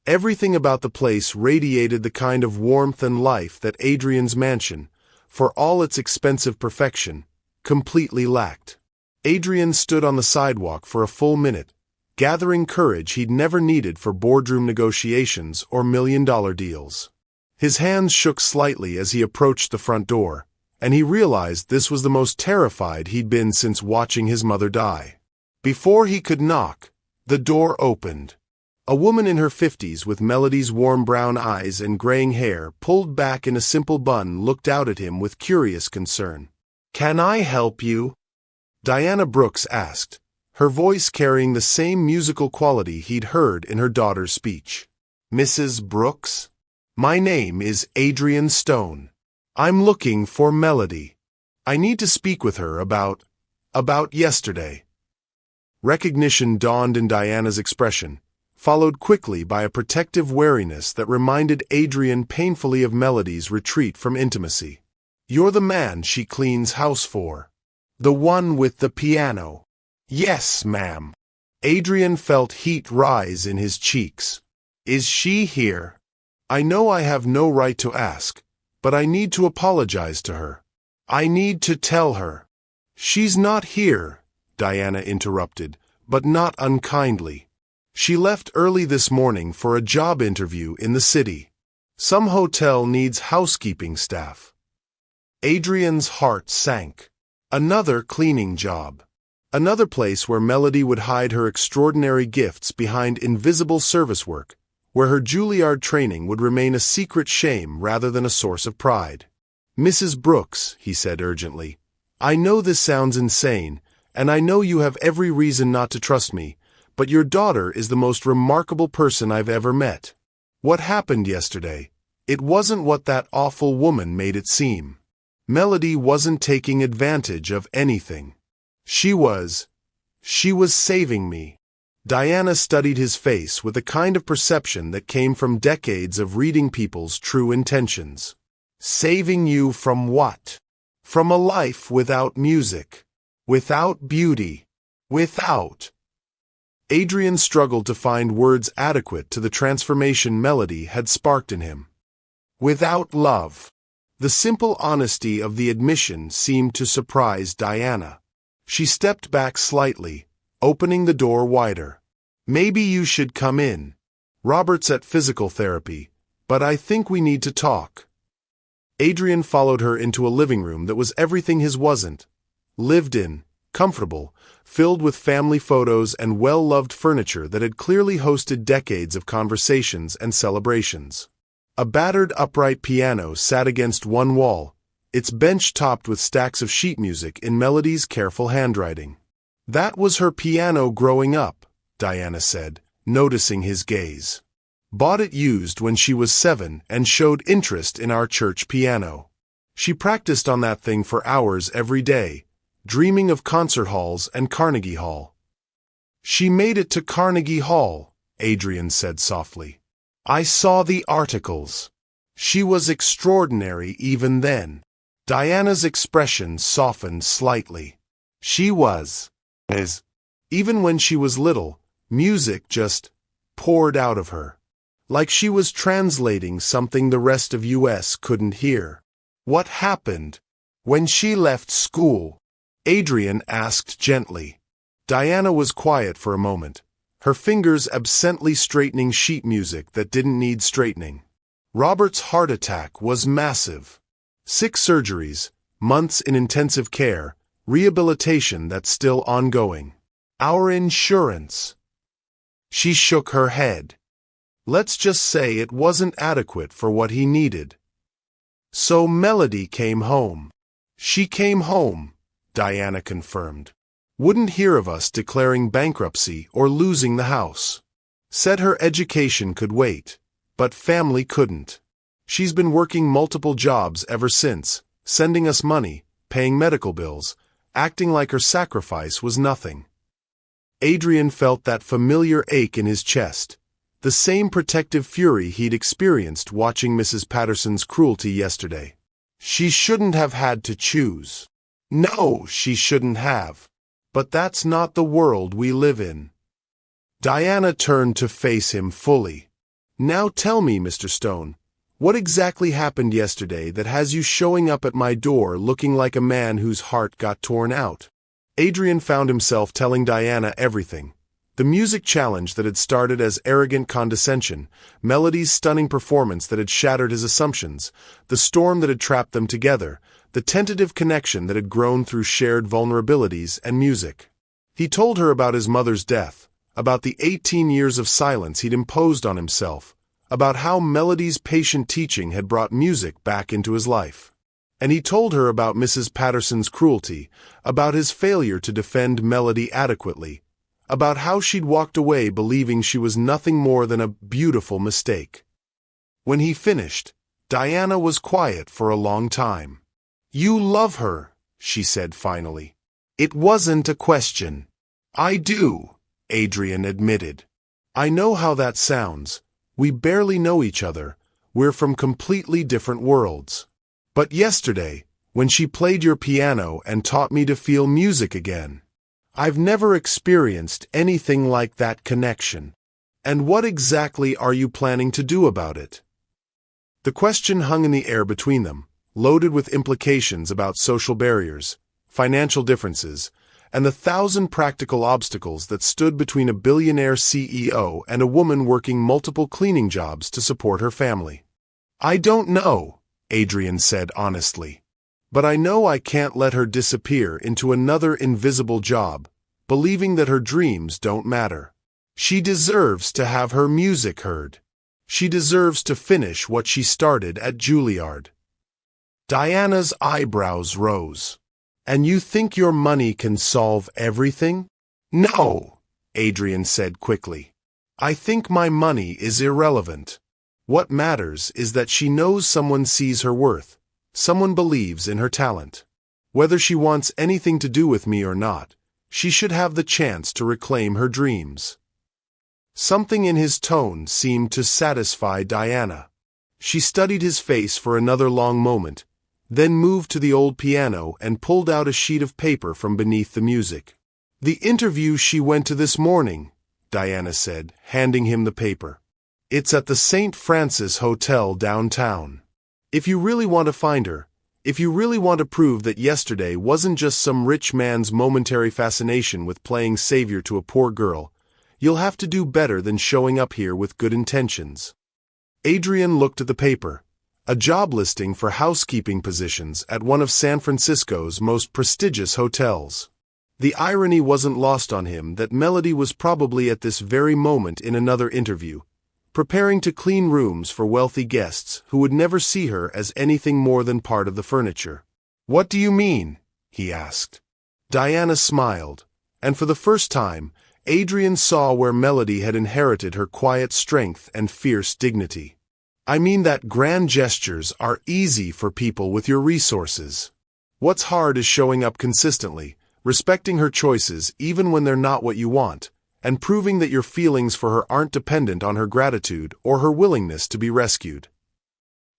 Everything about the place radiated the kind of warmth and life that Adrien's mansion, for all its expensive perfection, completely lacked. Adrien stood on the sidewalk for a full minute, gathering courage he'd never needed for boardroom negotiations or million-dollar deals. His hands shook slightly as he approached the front door, and he realized this was the most terrified he'd been since watching his mother die. Before he could knock, the door opened. A woman in her 50s with Melody's warm brown eyes and graying hair pulled back in a simple bun looked out at him with curious concern. "Can I help you?" Diana Brooks asked, her voice carrying the same musical quality he'd heard in her daughter's speech. "Mrs. Brooks? My name is Adrien Stone. I'm looking for Melody. I need to speak with her about yesterday." Recognition dawned in Diana's expression, followed quickly by a protective wariness that reminded Adrien painfully of Melody's retreat from intimacy. "You're the man she cleans house for. The one with the piano." "Yes, ma'am." Adrien felt heat rise in his cheeks. "Is she here?" "I know I have no right to ask, but I need to apologize to her. I need to tell her." "She's not here," Diana interrupted, but not unkindly. "She left early this morning for a job interview in the city. Some hotel needs housekeeping staff." Adrien's heart sank. Another cleaning job. Another place where Melody would hide her extraordinary gifts behind invisible service work, where her Juilliard training would remain a secret shame rather than a source of pride. "Mrs. Brooks," he said urgently, "I know this sounds insane, and I know you have every reason not to trust me, but your daughter is the most remarkable person I've ever met. What happened yesterday? It wasn't what that awful woman made it seem. Melody wasn't taking advantage of anything. She was saving me." Diana studied his face with a kind of perception that came from decades of reading people's true intentions. "Saving you from what?" "From a life without music, without beauty, without—" Adrien struggled to find words adequate to the transformation Melody had sparked in him. "Without love." The simple honesty of the admission seemed to surprise Diana. She stepped back slightly, opening the door wider. "Maybe you should come in. Robert's at physical therapy, but I think we need to talk." Adrien followed her into a living room that was everything his wasn't. Lived in, comfortable, filled with family photos and well-loved furniture that had clearly hosted decades of conversations and celebrations. A battered upright piano sat against one wall, its bench topped with stacks of sheet music in Melody's careful handwriting. "That was her piano growing up," Diana said, noticing his gaze. "Bought it used when she was 7 and showed interest in our church piano. She practiced on that thing for hours every day, dreaming of concert halls and Carnegie Hall." "She made it to Carnegie Hall," Adrien said softly. "I saw the articles. She was extraordinary even then." Diana's expression softened slightly. "She was. Even when she was little, music just poured out of her. Like she was translating something the rest of US couldn't hear." "What happened when she left school?" Adrien asked gently. Diana was quiet for a moment, her fingers absently straightening sheet music that didn't need straightening. "Robert's heart attack was massive. 6 surgeries, months in intensive care, rehabilitation that's still ongoing. Our insurance." She shook her head. "Let's just say it wasn't adequate for what he needed." "So Melody came home." "She came home," Diana confirmed. "Wouldn't hear of us declaring bankruptcy or losing the house. Said her education could wait, but family couldn't. She's been working multiple jobs ever since, sending us money, paying medical bills, acting like her sacrifice was nothing." Adrien felt that familiar ache in his chest, the same protective fury he'd experienced watching Mrs. Patterson's cruelty yesterday. She shouldn't have had to choose. No, she shouldn't have. But that's not the world we live in. Diana turned to face him fully. "Now tell me, Mr. Stone, what exactly happened yesterday that has you showing up at my door looking like a man whose heart got torn out?" Adrien found himself telling Diana everything. The music challenge that had started as arrogant condescension, Melody's stunning performance that had shattered his assumptions, the storm that had trapped them together, the tentative connection that had grown through shared vulnerabilities and music. He told her about his mother's death, about the 18 years of silence he'd imposed on himself, about how Melody's patient teaching had brought music back into his life. And he told her about Mrs. Patterson's cruelty, about his failure to defend Melody adequately, about how she'd walked away believing she was nothing more than a beautiful mistake. When he finished, Diana was quiet for a long time. "You love her," she said finally. "It wasn't a question." "I do," Adrien admitted. "I know how that sounds. We barely know each other. We're from completely different worlds. But yesterday, when she played your piano and taught me to feel music again, I've never experienced anything like that connection. And what exactly are you planning to do about it?" The question hung in the air between them, loaded with implications about social barriers, financial differences, and the 1,000 practical obstacles that stood between a billionaire CEO and a woman working multiple cleaning jobs to support her family. "I don't know," Adrien said honestly. "But I know I can't let her disappear into another invisible job, believing that her dreams don't matter. She deserves to have her music heard. She deserves to finish what she started at Juilliard." Diana's eyebrows rose. "And you think your money can solve everything?" "No," Adrien said quickly. "I think my money is irrelevant. What matters is that she knows someone sees her worth, someone believes in her talent. Whether she wants anything to do with me or not, she should have the chance to reclaim her dreams." Something in his tone seemed to satisfy Diana. She studied his face for another long moment, then moved to the old piano and pulled out a sheet of paper from beneath the music. "The interview she went to this morning," Diana said, handing him the paper. "It's at the St. Francis Hotel downtown. If you really want to find her, if you really want to prove that yesterday wasn't just some rich man's momentary fascination with playing savior to a poor girl, you'll have to do better than showing up here with good intentions. Adrien looked at the paper, a job listing for housekeeping positions at one of San Francisco's most prestigious hotels. The irony wasn't lost on him that Melody was probably at this very moment in another interview, preparing to clean rooms for wealthy guests who would never see her as anything more than part of the furniture. "What do you mean?" he asked. Diana smiled, and for the first time, Adrien saw where Melody had inherited her quiet strength and fierce dignity. "I mean that grand gestures are easy for people with your resources. What's hard is showing up consistently, respecting her choices even when they're not what you want, and proving that your feelings for her aren't dependent on her gratitude or her willingness to be rescued."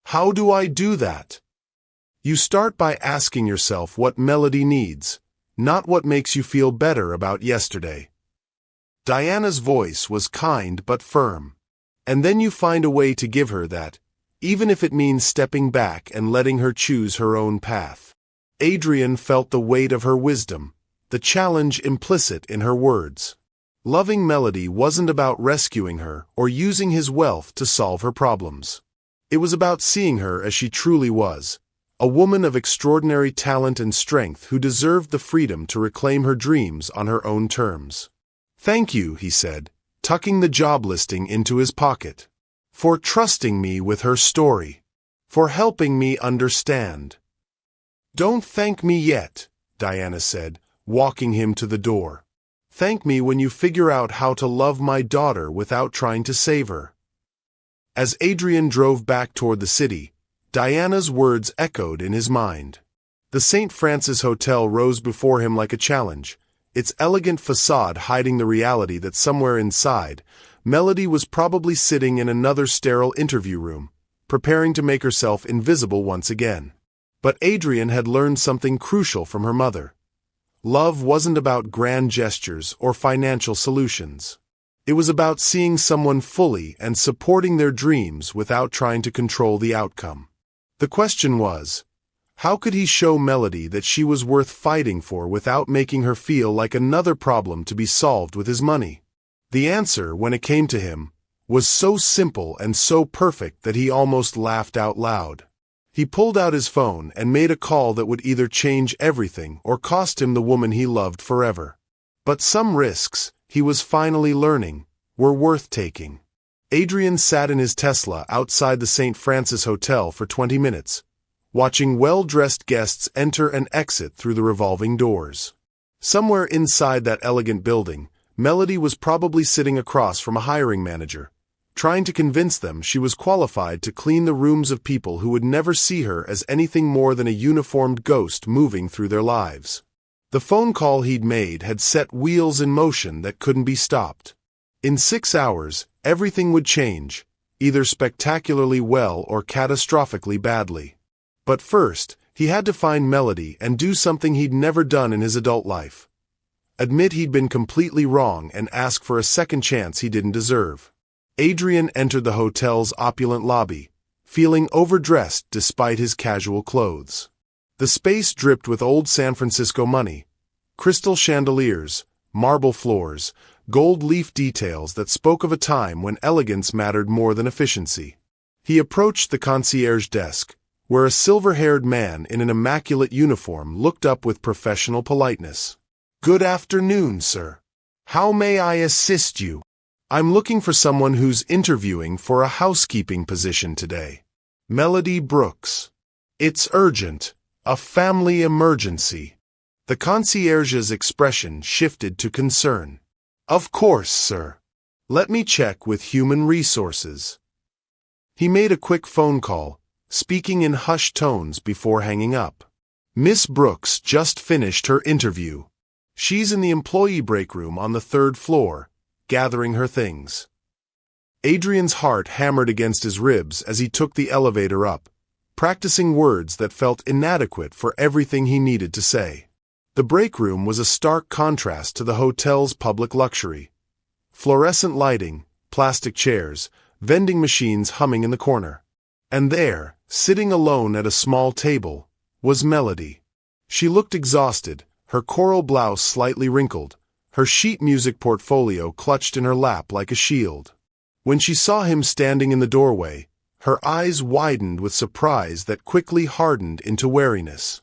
"How do I do that?" You start by asking yourself what Melody needs, not what makes you feel better about yesterday. Diana's voice was kind but firm. And then you find a way to give her that, even if it means stepping back and letting her choose her own path. Adrien felt the weight of her wisdom, the challenge implicit in her words. Loving Melody wasn't about rescuing her or using his wealth to solve her problems. It was about seeing her as she truly was, a woman of extraordinary talent and strength who deserved the freedom to reclaim her dreams on her own terms. "Thank you," he said, tucking the job listing into his pocket, "for trusting me with her story, for helping me understand." "Don't thank me yet," Diana said, walking him to the door. "Thank me when you figure out how to love my daughter without trying to save her." As Adrien drove back toward the city, Diana's words echoed in his mind. The St. Francis Hotel rose before him like a challenge, its elegant facade hiding the reality that somewhere inside, Melody was probably sitting in another sterile interview room, preparing to make herself invisible once again. But Adrien had learned something crucial from her mother. Love wasn't about grand gestures or financial solutions. It was about seeing someone fully and supporting their dreams without trying to control the outcome. The question was, how could he show Melody that she was worth fighting for without making her feel like another problem to be solved with his money? The answer, when it came to him, was so simple and so perfect that he almost laughed out loud. He pulled out his phone and made a call that would either change everything or cost him the woman he loved forever. But some risks, he was finally learning, were worth taking. Adrien sat in his Tesla outside the St. Francis Hotel for 20 minutes, watching well-dressed guests enter and exit through the revolving doors. Somewhere inside that elegant building, Melody was probably sitting across from a hiring manager, trying to convince them she was qualified to clean the rooms of people who would never see her as anything more than a uniformed ghost moving through their lives. The phone call he'd made had set wheels in motion that couldn't be stopped. In 6 hours, everything would change, either spectacularly well or catastrophically badly. But first, he had to find Melody and do something he'd never done in his adult life. Admit he'd been completely wrong and ask for a second chance he didn't deserve. Adrien entered the hotel's opulent lobby, feeling overdressed despite his casual clothes. The space dripped with old San Francisco money, crystal chandeliers, marble floors, gold leaf details that spoke of a time when elegance mattered more than efficiency. He approached the concierge desk, where a silver-haired man in an immaculate uniform looked up with professional politeness. "Good afternoon, sir. How may I assist you?" "I'm looking for someone who's interviewing for a housekeeping position today. Melody Brooks. It's urgent, a family emergency." The concierge's expression shifted to concern. "Of course, sir. Let me check with human resources." He made a quick phone call, speaking in hushed tones before hanging up. "Miss Brooks just finished her interview. She's in the employee break room on the 3rd floor, gathering her things." Adrien's heart hammered against his ribs as he took the elevator up, practicing words that felt inadequate for everything he needed to say. The break room was a stark contrast to the hotel's public luxury. Fluorescent lighting, plastic chairs, vending machines humming in the corner. And there, Sitting alone at a small table was Melody. She looked exhausted, her coral blouse slightly wrinkled, her sheet music portfolio clutched in her lap like a shield. When she saw him standing in the doorway, her eyes widened with surprise that quickly hardened into wariness.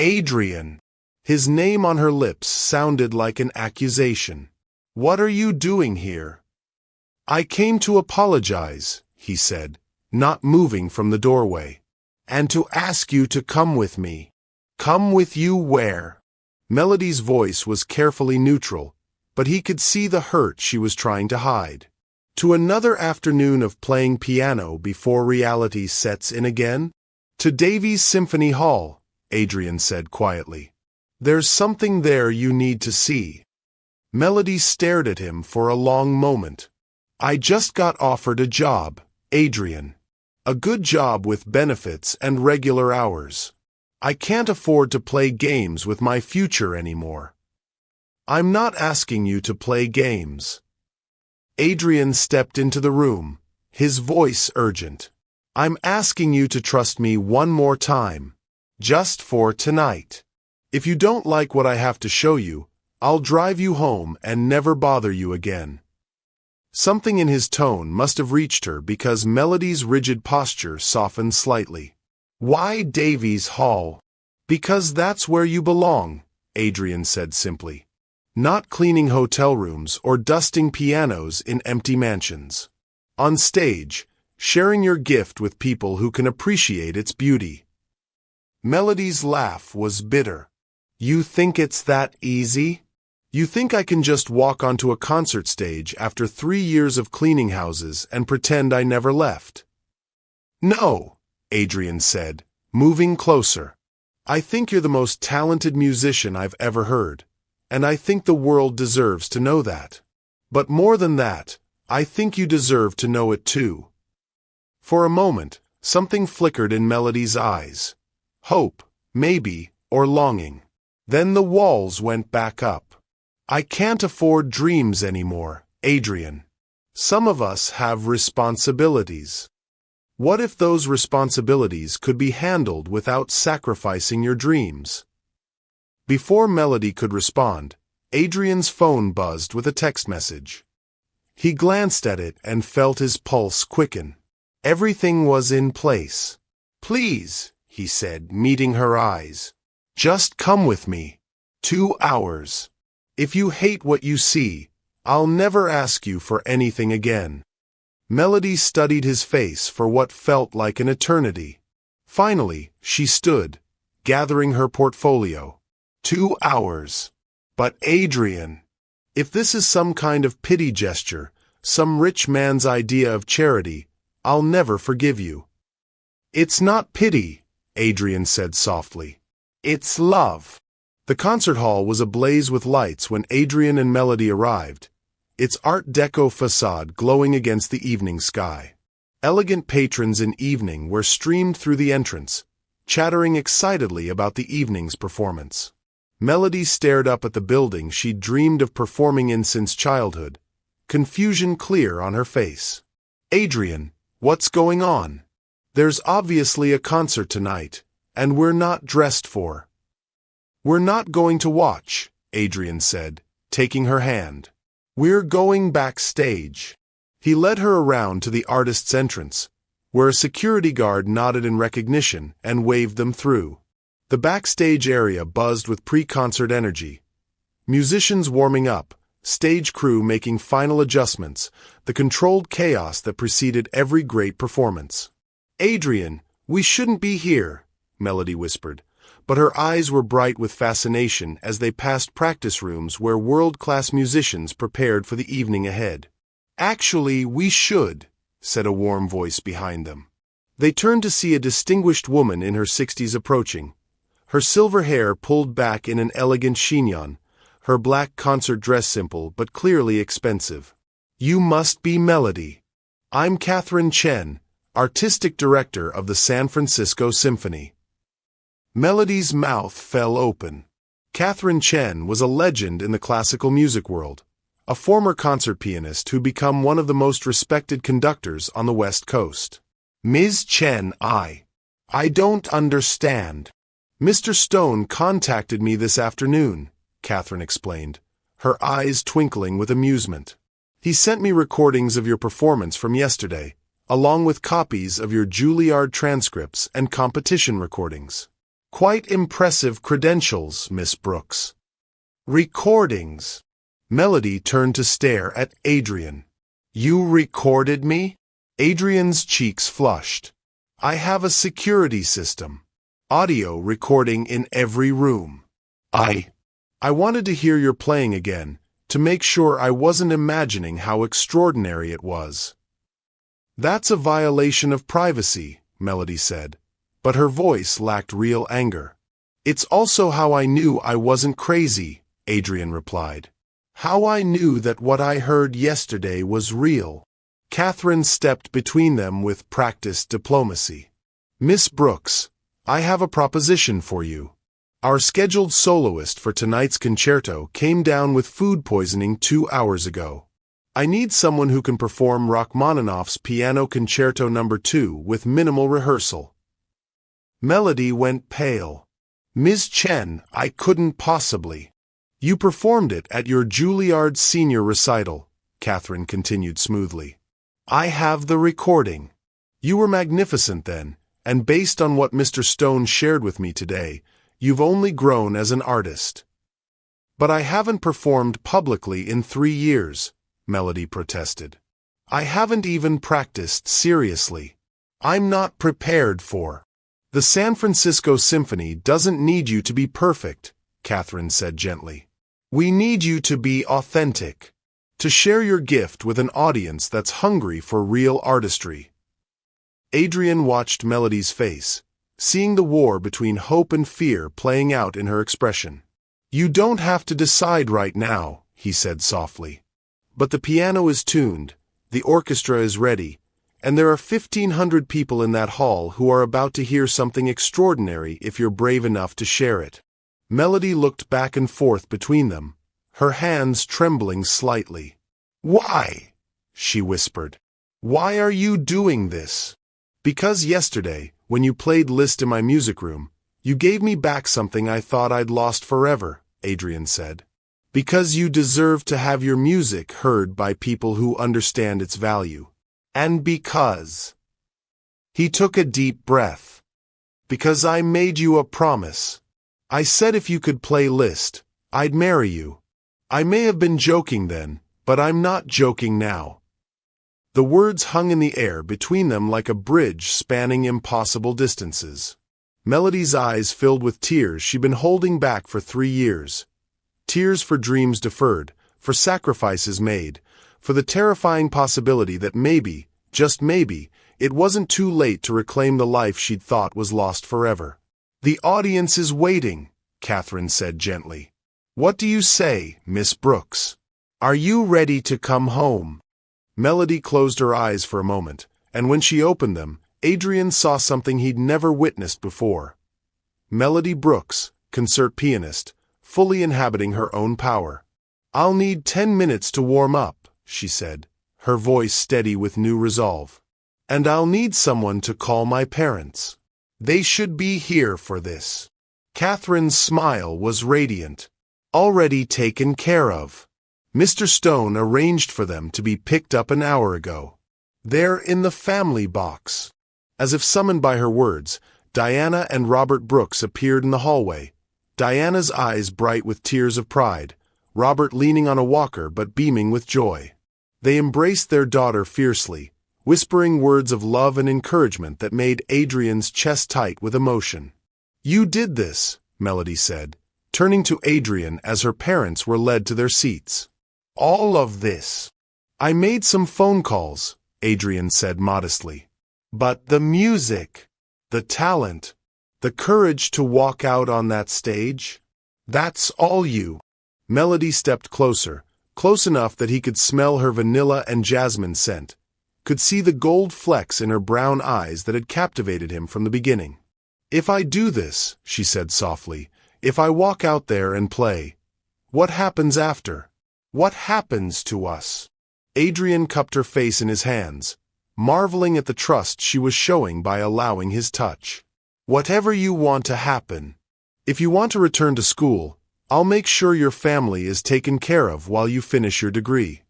Adrien! His name on her lips sounded like an accusation. "What are you doing here?" "I came to apologize," he said, not moving from the doorway. "And to ask you to come with me." "Come with you where?" Melody's voice was carefully neutral, but he could see the hurt she was trying to hide. "To another afternoon of playing piano before reality sets in again?" "To Davies Symphony Hall," Adrien said quietly. "There's something there you need to see." Melody stared at him for a long moment. "I just got offered a job, Adrien. A good job with benefits and regular hours. I can't afford to play games with my future anymore." "I'm not asking you to play games." Adrien stepped into the room, his voice urgent. "I'm asking you to trust me one more time. Just for tonight. If you don't like what I have to show you, I'll drive you home and never bother you again." Something in his tone must have reached her because Melody's rigid posture softened slightly. "Why Davies Hall?" "Because that's where you belong," Adrien said simply. "Not cleaning hotel rooms or dusting pianos in empty mansions. On stage, sharing your gift with people who can appreciate its beauty." Melody's laugh was bitter. "You think it's that easy? You think I can just walk onto a concert stage after 3 years of cleaning houses and pretend I never left?" "No," Adrien said, moving closer. "I think you're the most talented musician I've ever heard, and I think the world deserves to know that. But more than that, I think you deserve to know it too." For a moment, something flickered in Melody's eyes. Hope, maybe, or longing. Then the walls went back up. "I can't afford dreams anymore, Adrien. Some of us have responsibilities. What if those responsibilities could be handled without sacrificing your dreams?" Before Melody could respond, Adrien's phone buzzed with a text message. He glanced at it and felt his pulse quicken. Everything was in place. "Please," he said, meeting her eyes. "Just come with me. 2 hours. If you hate what you see, I'll never ask you for anything again." Melody studied his face for what felt like an eternity. Finally, she stood, gathering her portfolio. 2 hours. "But Adrien, if this is some kind of pity gesture, some rich man's idea of charity, I'll never forgive you." "It's not pity," Adrien said softly. "It's love." The concert hall was ablaze with lights when Adrien and Melody arrived, its Art Deco facade glowing against the evening sky. Elegant patrons in evening wear streamed through the entrance, chattering excitedly about the evening's performance. Melody stared up at the building she'd dreamed of performing in since childhood, confusion clear on her face. "Adrien, what's going on? There's obviously a concert tonight, and we're not dressed for." "We're not going to watch," Adrien said, taking her hand. "We're going backstage." He led her around to the artist's entrance, where a security guard nodded in recognition and waved them through. The backstage area buzzed with pre-concert energy. Musicians warming up, stage crew making final adjustments, the controlled chaos that preceded every great performance. "Adrien, we shouldn't be here," Melody whispered, but her eyes were bright with fascination as they passed practice rooms where world-class musicians prepared for the evening ahead. "Actually, we should," said a warm voice behind them. They turned to see a distinguished woman in her 60s approaching, her silver hair pulled back in an elegant chignon, her black concert dress simple but clearly expensive. "You must be Melody. I'm Catherine Chen, artistic director of the San Francisco Symphony." Melody's mouth fell open. Catherine Chen was a legend in the classical music world, a former concert pianist who'd become one of the most respected conductors on the West Coast. "Ms. Chen, I don't understand. Mr. Stone contacted me this afternoon, Catherine explained, her eyes twinkling with amusement. He sent me recordings of your performance from yesterday, along with copies of your Juilliard transcripts and competition recordings. Quite impressive credentials, Miss Brooks. Recordings. Melody turned to stare at Adrien. You recorded me? Adrien's cheeks flushed. I have a security system. Audio recording in every room. I wanted to hear your playing again, to make sure I wasn't imagining how extraordinary it was. That's a violation of privacy, Melody said, but her voice lacked real anger. It's also how I knew I wasn't crazy, Adrien replied. How I knew that what I heard yesterday was real. Catherine stepped between them with practiced diplomacy. Miss Brooks, I have a proposition for you. Our scheduled soloist for tonight's concerto came down with food poisoning 2 hours ago. I need someone who can perform Rachmaninoff's Piano Concerto No. 2 with minimal rehearsal. Melody went pale. Ms. Chen, I couldn't possibly. You performed it at your Juilliard senior recital, Catherine continued smoothly. I have the recording. You were magnificent then, and based on what Mr. Stone shared with me today, you've only grown as an artist. But I haven't performed publicly in 3 years, Melody protested. I haven't even practiced seriously. I'm not prepared for. The San Francisco Symphony doesn't need you to be perfect, Catherine said gently. We need you to be authentic, to share your gift with an audience that's hungry for real artistry. Adrien watched Melody's face, seeing the war between hope and fear playing out in her expression. You don't have to decide right now, he said softly. But the piano is tuned, the orchestra is ready, and there are 1,500 people in that hall who are about to hear something extraordinary if you're brave enough to share it. Melody looked back and forth between them, her hands trembling slightly. Why? She whispered. Why are you doing this? Because yesterday, when you played Liszt in my music room, you gave me back something I thought I'd lost forever, Adrien said. Because you deserve to have your music heard by people who understand its value. And because... He took a deep breath. Because I made you a promise. I said if you could play Liszt, I'd marry you. I may have been joking then, but I'm not joking now. The words hung in the air between them like a bridge spanning impossible distances. Melody's eyes filled with tears she'd been holding back for 3 years. Tears for dreams deferred, for sacrifices made, for the terrifying possibility that maybe, just maybe, it wasn't too late to reclaim the life she'd thought was lost forever. The audience is waiting, Catherine said gently. What do you say, Miss Brooks? Are you ready to come home? Melody closed her eyes for a moment, and when she opened them, Adrien saw something he'd never witnessed before. Melody Brooks, concert pianist, fully inhabiting her own power. I'll need 10 minutes to warm up, she said, her voice steady with new resolve. And I'll need someone to call my parents. They should be here for this. Catherine's smile was radiant. Already taken care of. Mr. Stone arranged for them to be picked up an hour ago. They're in the family box. As if summoned by her words, Diana and Robert Brooks appeared in the hallway, Diana's eyes bright with tears of pride, Robert leaning on a walker but beaming with joy. They embraced their daughter fiercely, whispering words of love and encouragement that made Adrien's chest tight with emotion. You did this, Melody said, turning to Adrien as her parents were led to their seats. All of this. I made some phone calls, Adrien said modestly. But the music, the talent, the courage to walk out on that stage, that's all you. Melody stepped closer, close enough that he could smell her vanilla and jasmine scent, could see the gold flecks in her brown eyes that had captivated him from the beginning. If I do this, she said softly, if I walk out there and play, what happens after? What happens to us? Adrien cupped her face in his hands, marveling at the trust she was showing by allowing his touch. Whatever you want to happen. If you want to return to school, I'll make sure your family is taken care of while you finish your degree.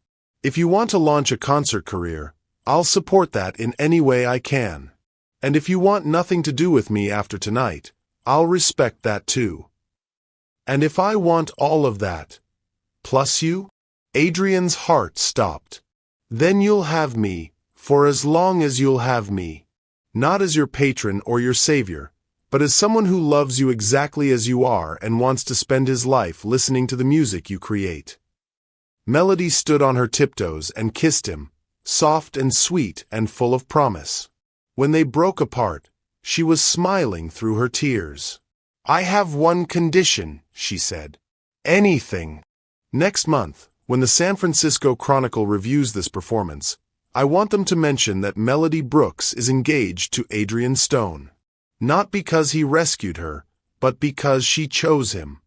If you want to launch a concert career, I'll support that in any way I can. And if you want nothing to do with me after tonight, I'll respect that too. And if I want all of that, plus you, Adrien's heart stopped. Then you'll have me, for as long as you'll have me. Not as your patron or your savior, but as someone who loves you exactly as you are and wants to spend his life listening to the music you create. Melody stood on her tiptoes and kissed him, soft and sweet and full of promise. When they broke apart, she was smiling through her tears. I have one condition, she said. Anything. Next month, when the San Francisco Chronicle reviews this performance, I want them to mention that Melody Brooks is engaged to Adrien Stone. Not because he rescued her, but because she chose him.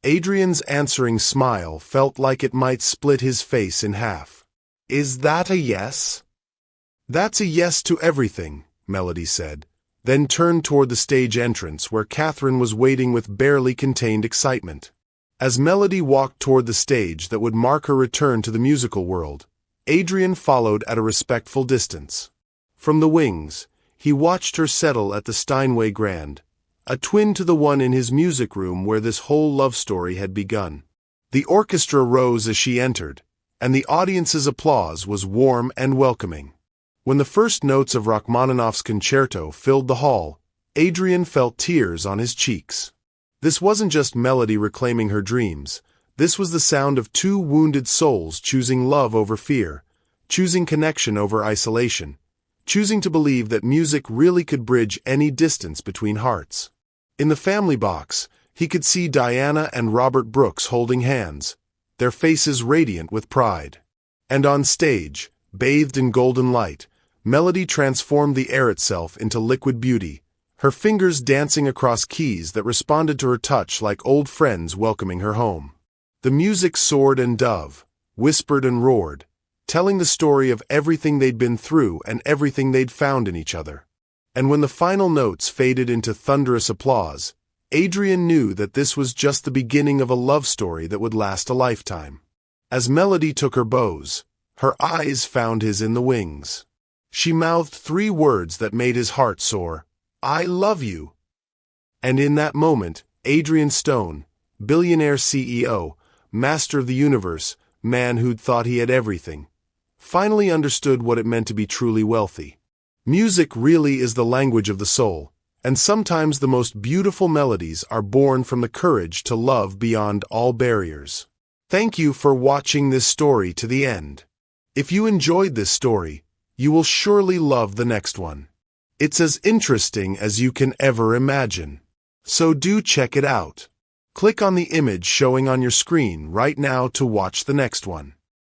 Adrien's answering smile felt like it might split his face in half. Is that a yes? That's a yes to everything, Melody said, then turned toward the stage entrance where Catherine was waiting with barely contained excitement. As Melody walked toward the stage that would mark her return to the musical world, Adrien followed at a respectful distance. From the wings, he watched her settle at the Steinway Grand, a twin to the one in his music room where this whole love story had begun. The orchestra rose as she entered, and the audience's applause was warm and welcoming. When the first notes of Rachmaninoff's concerto filled the hall, Adrien felt tears on his cheeks. This wasn't just Melody reclaiming her dreams. This was the sound of two wounded souls choosing love over fear, choosing connection over isolation, choosing to believe that music really could bridge any distance between hearts. In the family box, he could see Diana and Robert Brooks holding hands, their faces radiant with pride. And on stage, bathed in golden light, Melody transformed the air itself into liquid beauty, her fingers dancing across keys that responded to her touch like old friends welcoming her home. The music soared and dove, whispered and roared, telling the story of everything they'd been through and everything they'd found in each other. And when the final notes faded into thunderous applause, Adrien knew that this was just the beginning of a love story that would last a lifetime. As Melody took her bows, her eyes found his in the wings. She mouthed 3 words that made his heart soar. I love you. And in that moment, Adrien Stone, billionaire CEO, master of the universe, man who'd thought he had everything, finally understood what it meant to be truly wealthy. Music really is the language of the soul, and sometimes the most beautiful melodies are born from the courage to love beyond all barriers. Thank you for watching this story to the end. If you enjoyed this story, you will surely love the next one. It's as interesting as you can ever imagine. So do check it out. Click on the image showing on your screen right now to watch the next one.